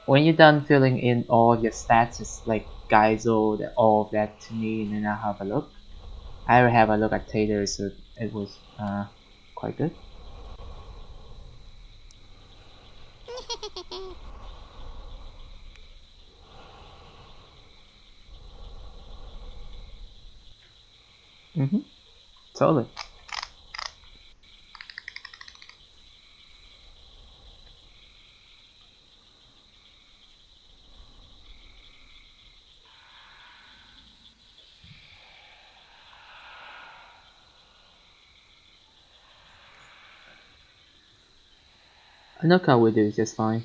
When you're done filling in all your stats, just like guys all of that to me, and then I'll have a look. I will have a look at Tater, so it was quite good. Totally. A knockout will do just fine.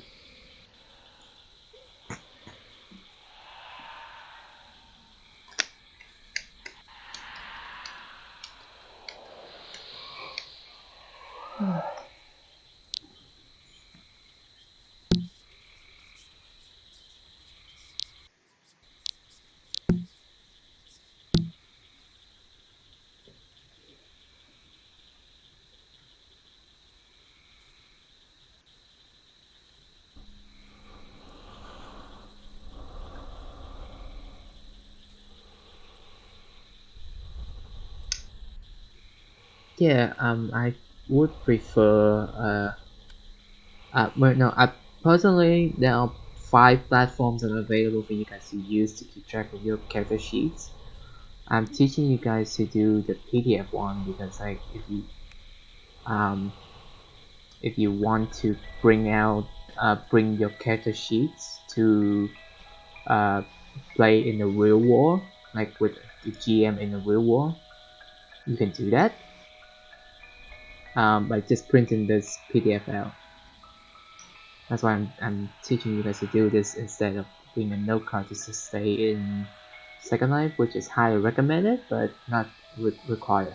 Yeah, I would prefer well, no, personally there are 5 platforms that are available for you guys to use to keep track of your character sheets. I'm teaching you guys to do the PDF one because like um if you want to bring your character sheets to uh play in the real world, like with the GM in the real world, you can do that by just printing this PDF out. That's why I'm teaching you guys to do this instead of doing a note card just to stay in Second Life, which is highly recommended but not required.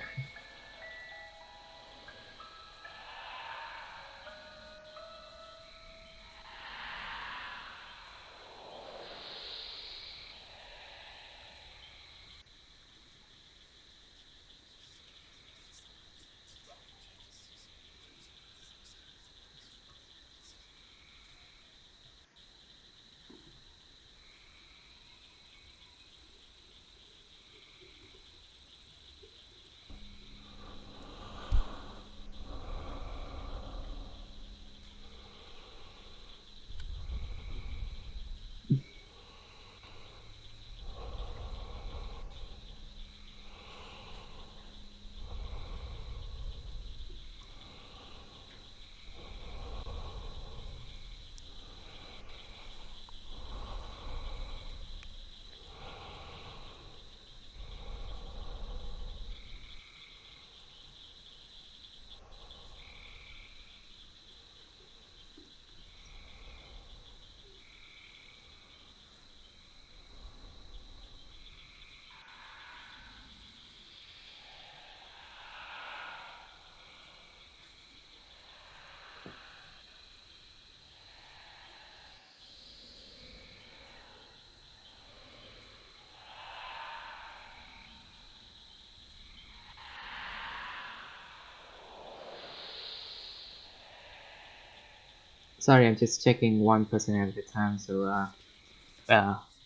Sorry, I'm just checking one person at a time, so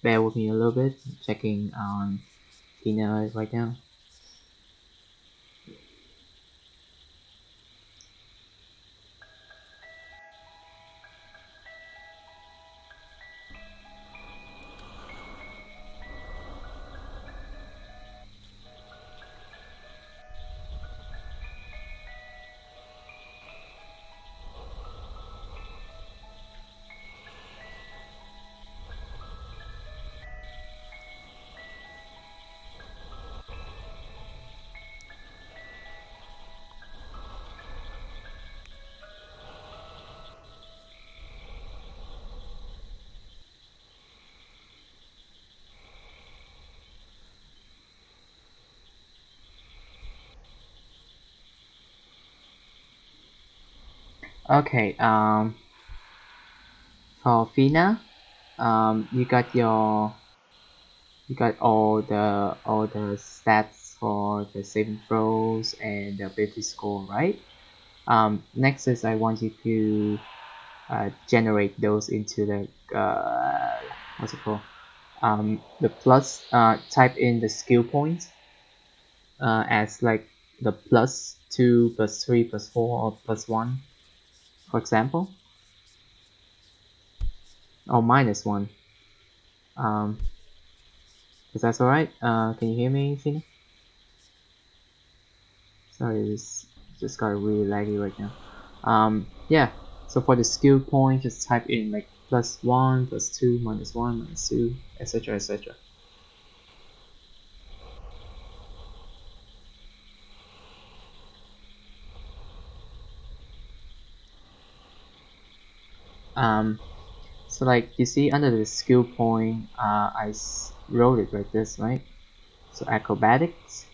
bear with me a little bit. I'm checking on Tina right now. Okay, for Fina, you got all the stats for the saving throws and the ability score, right? Next is I want you to generate those into the what's it called? The plus type in the skill points as like the +2, +3, +4, or +1, for example, or -1. Um, is that alright? Can you hear me, Fina? Sorry, it's just got really laggy right now. Yeah. So for the skill point, just type in like +1, +2, -1, -2, etc., etc. Um, so like you see under the skill point, wrote it like this, right? So acrobatics,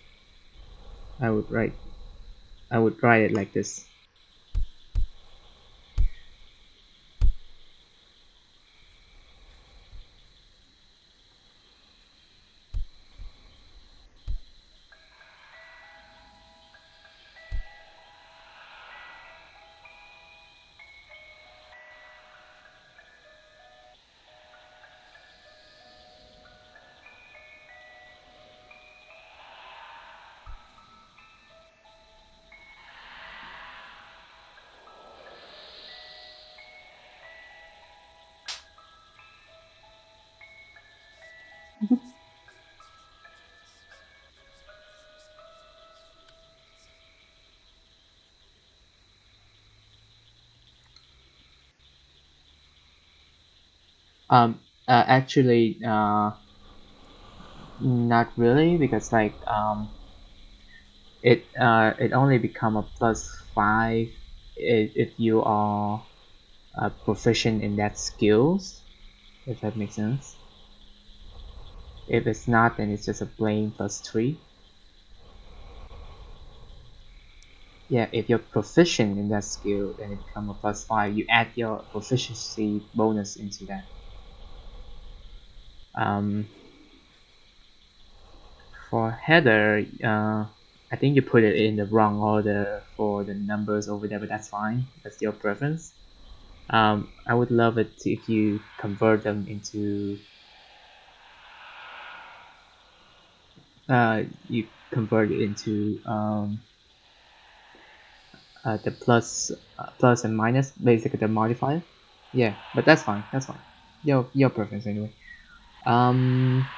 I would write it like this. Actually, not really, because like it only become a +5 if you are proficient in that skills, if that makes sense. If it's not, then it's just a plain +3. Yeah, if you're proficient in that skill, then it become a +5. You add your proficiency bonus into that. Um, for header, I think you put it in the wrong order for the numbers over there, but that's fine. That's your preference. I would love it if you convert them into you convert it into the plus and minus, basically the modifier. Yeah, but that's fine. That's fine. Your preference anyway. Um,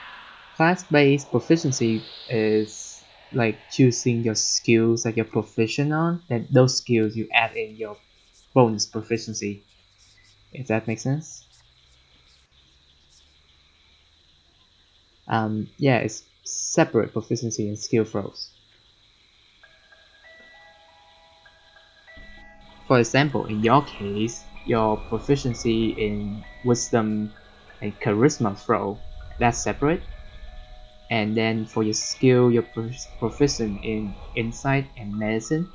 Class-based proficiency is like choosing your skills that you're proficient on, and those skills you add in your bonus proficiency. If that makes sense. Yeah, it's separate proficiency and skill throws. For example, in your case, your proficiency in wisdom and charisma throw, that's separate. And then for your skill, you're proficient in insight and medicine,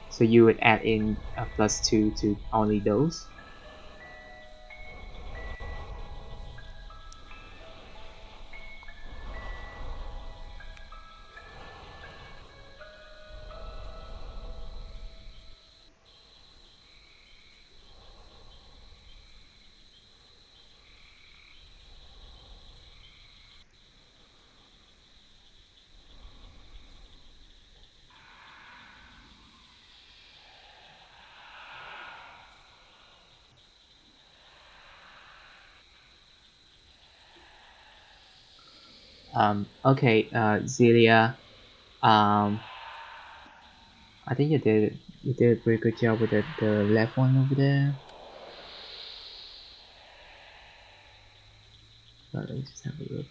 so you would add in a +2 to only those. Okay, Zelia, um, I think you did a pretty good job with the left one over there. Let me just have a look.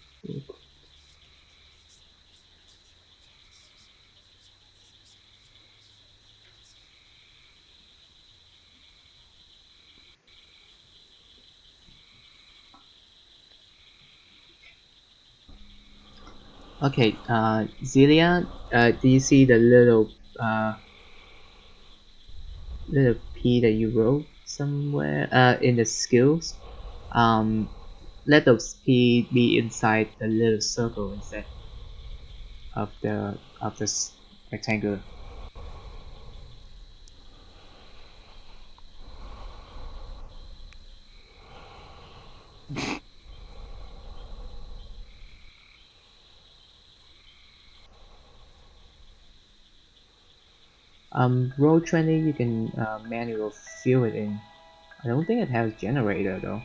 Okay, Zelia, do you see the little P that you wrote somewhere in the skills? Um, let those P be inside the little circle instead of this rectangular. Roll 20, you can manually fill it in. I don't think it has generator though.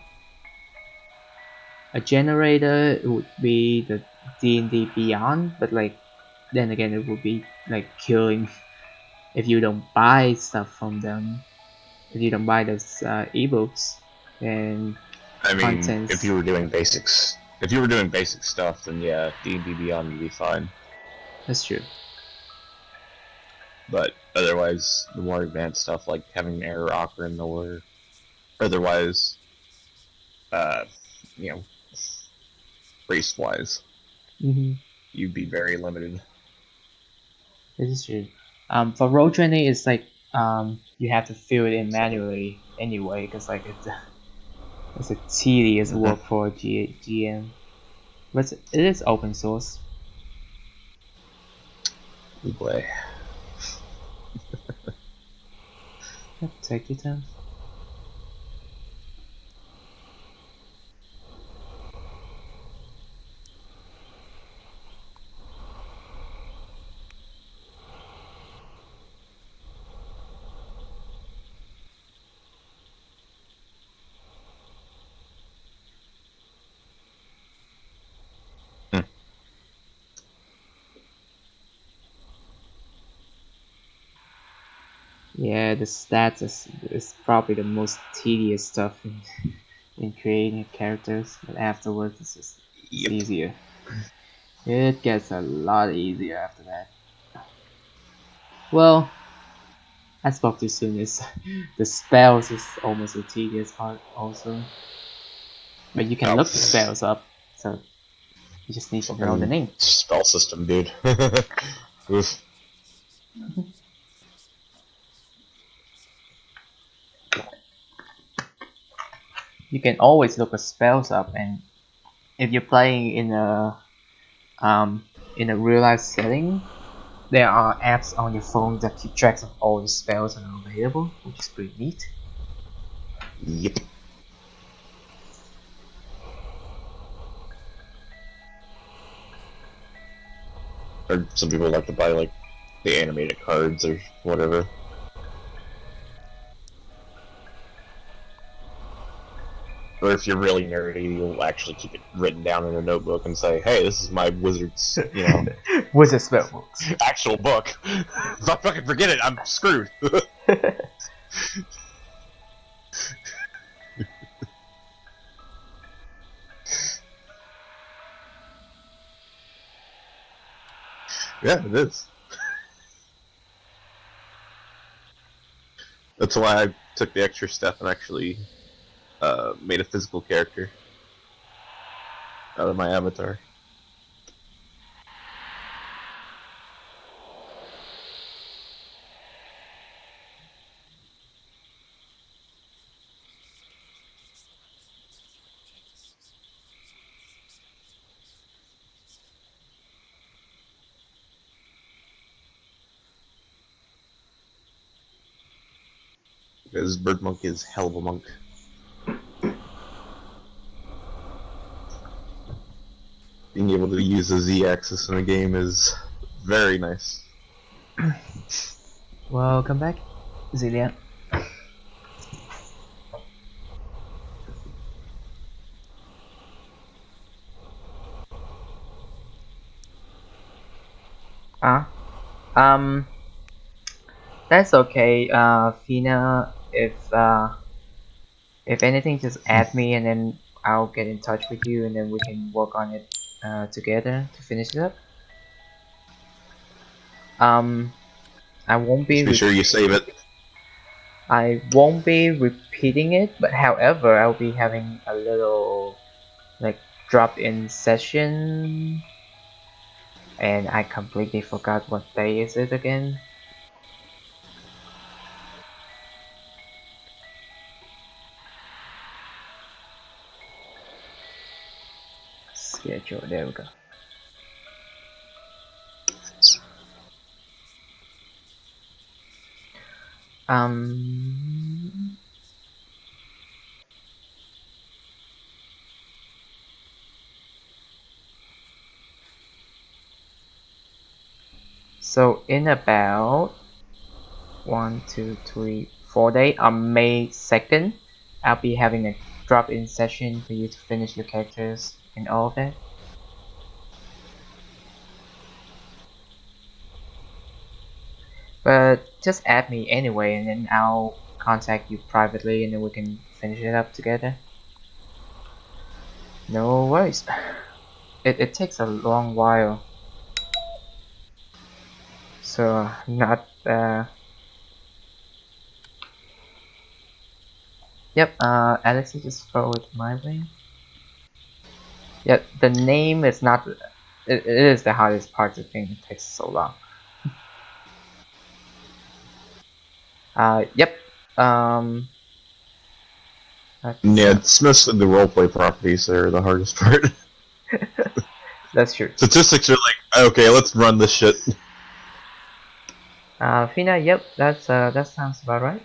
A generator would be the D&D Beyond, but like then again it would be like killing if you don't buy stuff from them. If you don't buy those ebooks, then I mean, contents. if you were doing basic stuff, then yeah, D&D Beyond would be fine. That's true. But otherwise, the more advanced stuff like having an error occurring or otherwise, uh, you know, race wise, Mm-hmm. you'd be very limited. This is true. For roll 20, it's like you have to fill it in manually anyway, because like it's a tedious Mm-hmm. work for GM. But it is open source. Oh boy. Take your time. Yeah, the stats is probably the most tedious stuff in creating characters, but afterwards it's Yep. easier. It gets a lot easier after that. Well, I spoke too soon. Is the spells is almost the tedious part also, but you can Oh, look the spells up, so you just need to know the fucking name. spell system, dude. Oof. You can always look the spells up, and if you're playing in a real life setting, there are apps on your phone that keep track of all the spells that are available, which is pretty neat. Yep. Or some people like to buy like the animated cards or whatever. Or if you're really nerdy, you'll actually keep it written down in a notebook and say, "Hey, this is my wizard's, Wizard spell books. actual book. If I fucking forget it, I'm screwed." Yeah, it is. That's why I took the extra step and actually made a physical character out of my avatar. Because Bird Monk is hell of a monk. Being able to use the Z-axis in a game is very nice. Welcome back, Zelia. Ah, um, that's okay. Fina, if anything, just add me and then I'll get in touch with you and then we can work on it together to finish it up. Um, I won't be Just be sure you save it. I won't be repeating it, but however, I'll be having a little like drop-in session, and I completely forgot what day is it again. Schedule. There we go. Um. So in about 1, 2, 3, 4 days on May 2nd, I'll be having a drop-in session for you to finish your characters and all of that. But just add me anyway, and then I'll contact you privately, and then we can finish it up together. No worries. It takes a long while, so not. Yep. Alex, just throw it my way. Yep. The name is not. It is the hardest part. The thing it takes so long. Yep. Um. Let's, Yeah, it's mostly the roleplay properties that are the hardest part. that's true. Statistics are like, okay, let's run this shit. Fina. Yep. That sounds about right.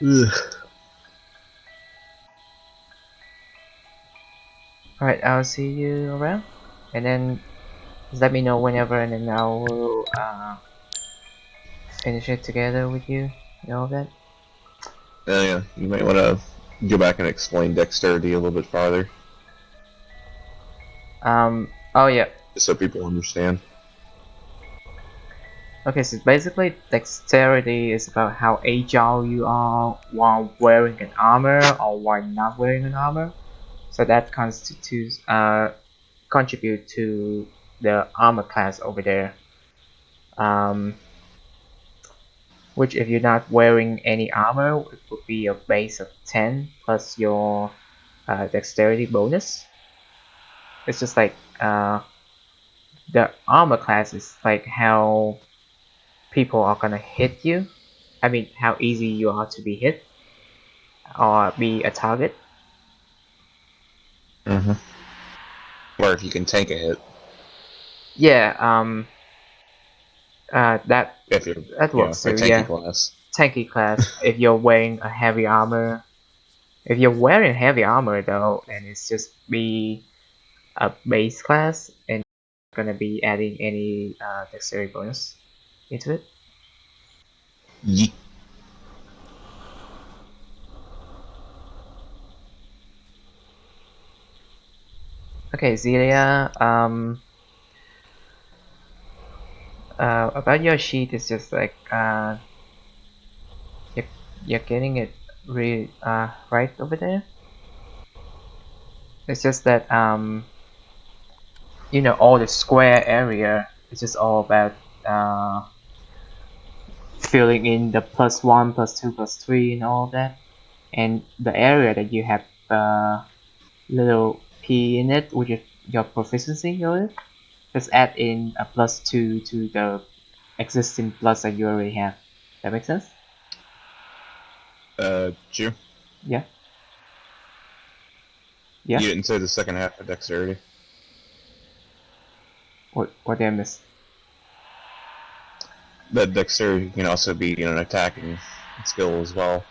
Ugh. Alright. I'll see you around, and then just let me know whenever, and then I will finish it together with you. You know that. Yeah, you might want to go back and explain dexterity a little bit farther, Oh yeah. just so people understand. Okay, so basically dexterity is about how agile you are while wearing an armor or while not wearing an armor. So that constitutes contribute to the armor class over there. Um, which if you're not wearing any armor, it would be a base of 10 plus your dexterity bonus. It's just like the armor class is like how people are gonna hit you. I mean, how easy you are to be hit or be a target. Mm-hmm. Or if you can tank a hit, Yeah, if you're, that works a too. tanky Yeah, class. tanky class. If you're wearing a heavy armor, if you're wearing heavy armor though, then it's just be a base class and you're gonna be adding any dexterity bonus into it. Yeet. Okay, Zelia. About your sheet is just like you're, you're getting it really right over there. It's just that you know, all the square area is just all about filling in the +1, +2, +3 and all that. And the area that you have little p in it, which is your proficiency of it, just add in a +2 to the existing plus that you already have. That makes sense? Chew. Yeah. You Yeah. didn't say the second half of dexterity. What did I miss? That dexterity can also be an attacking skill as well.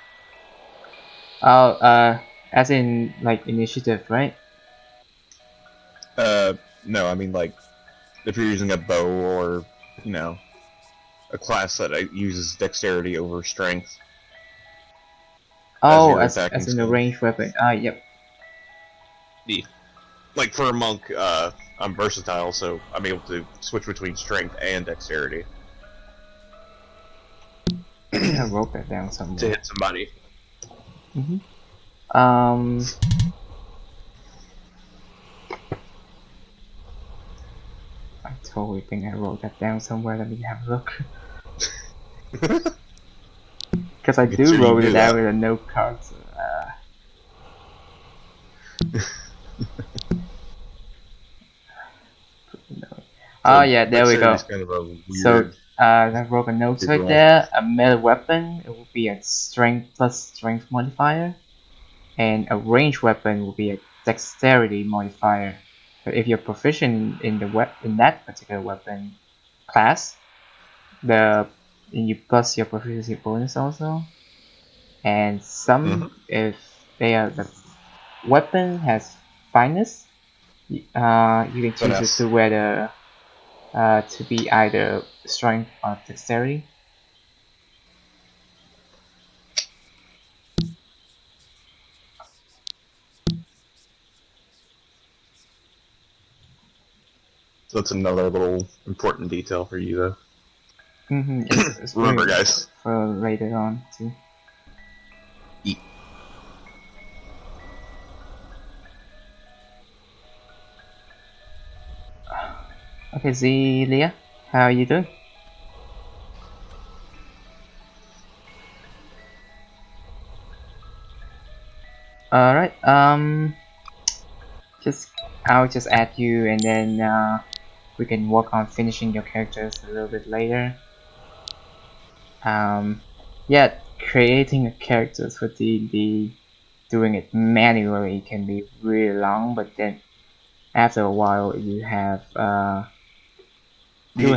Oh, as in like initiative, right? No, I mean like if you're using a bow or a class that uses dexterity over strength as Oh, your attacking as in the skill. ranged weapon. Ah, yep. Yeah. Like for a monk, I'm versatile, so I'm able to switch between strength and dexterity I think I wrote that down to somewhere. hit somebody. Mm-hmm. Um, I totally think I wrote that down somewhere. Let me have a look. Because I I'm do sure you wrote it do down that. with a note card. So, oh So yeah, there we dexterity go. is kind of a So weird I wrote a note right roll. there. A melee weapon, it will be a strength plus strength modifier, and a ranged weapon will be a dexterity modifier. So if you're proficient in in that particular weapon class, the you plus your proficiency bonus also, and Mm-hmm. some if they are the weapon has fineness, you can choose it Finesse. to whether to be either strength or dexterity. That's another little important detail for you, though. It's pretty Remember, important guys. for later on too. Eat. Okay, Zelia, how are you doing? All right. Just I'll just add you, and then we can work on finishing your characters a little bit later. Yeah, creating a characters for D&D, doing it manually can be really long, but then after a while you have You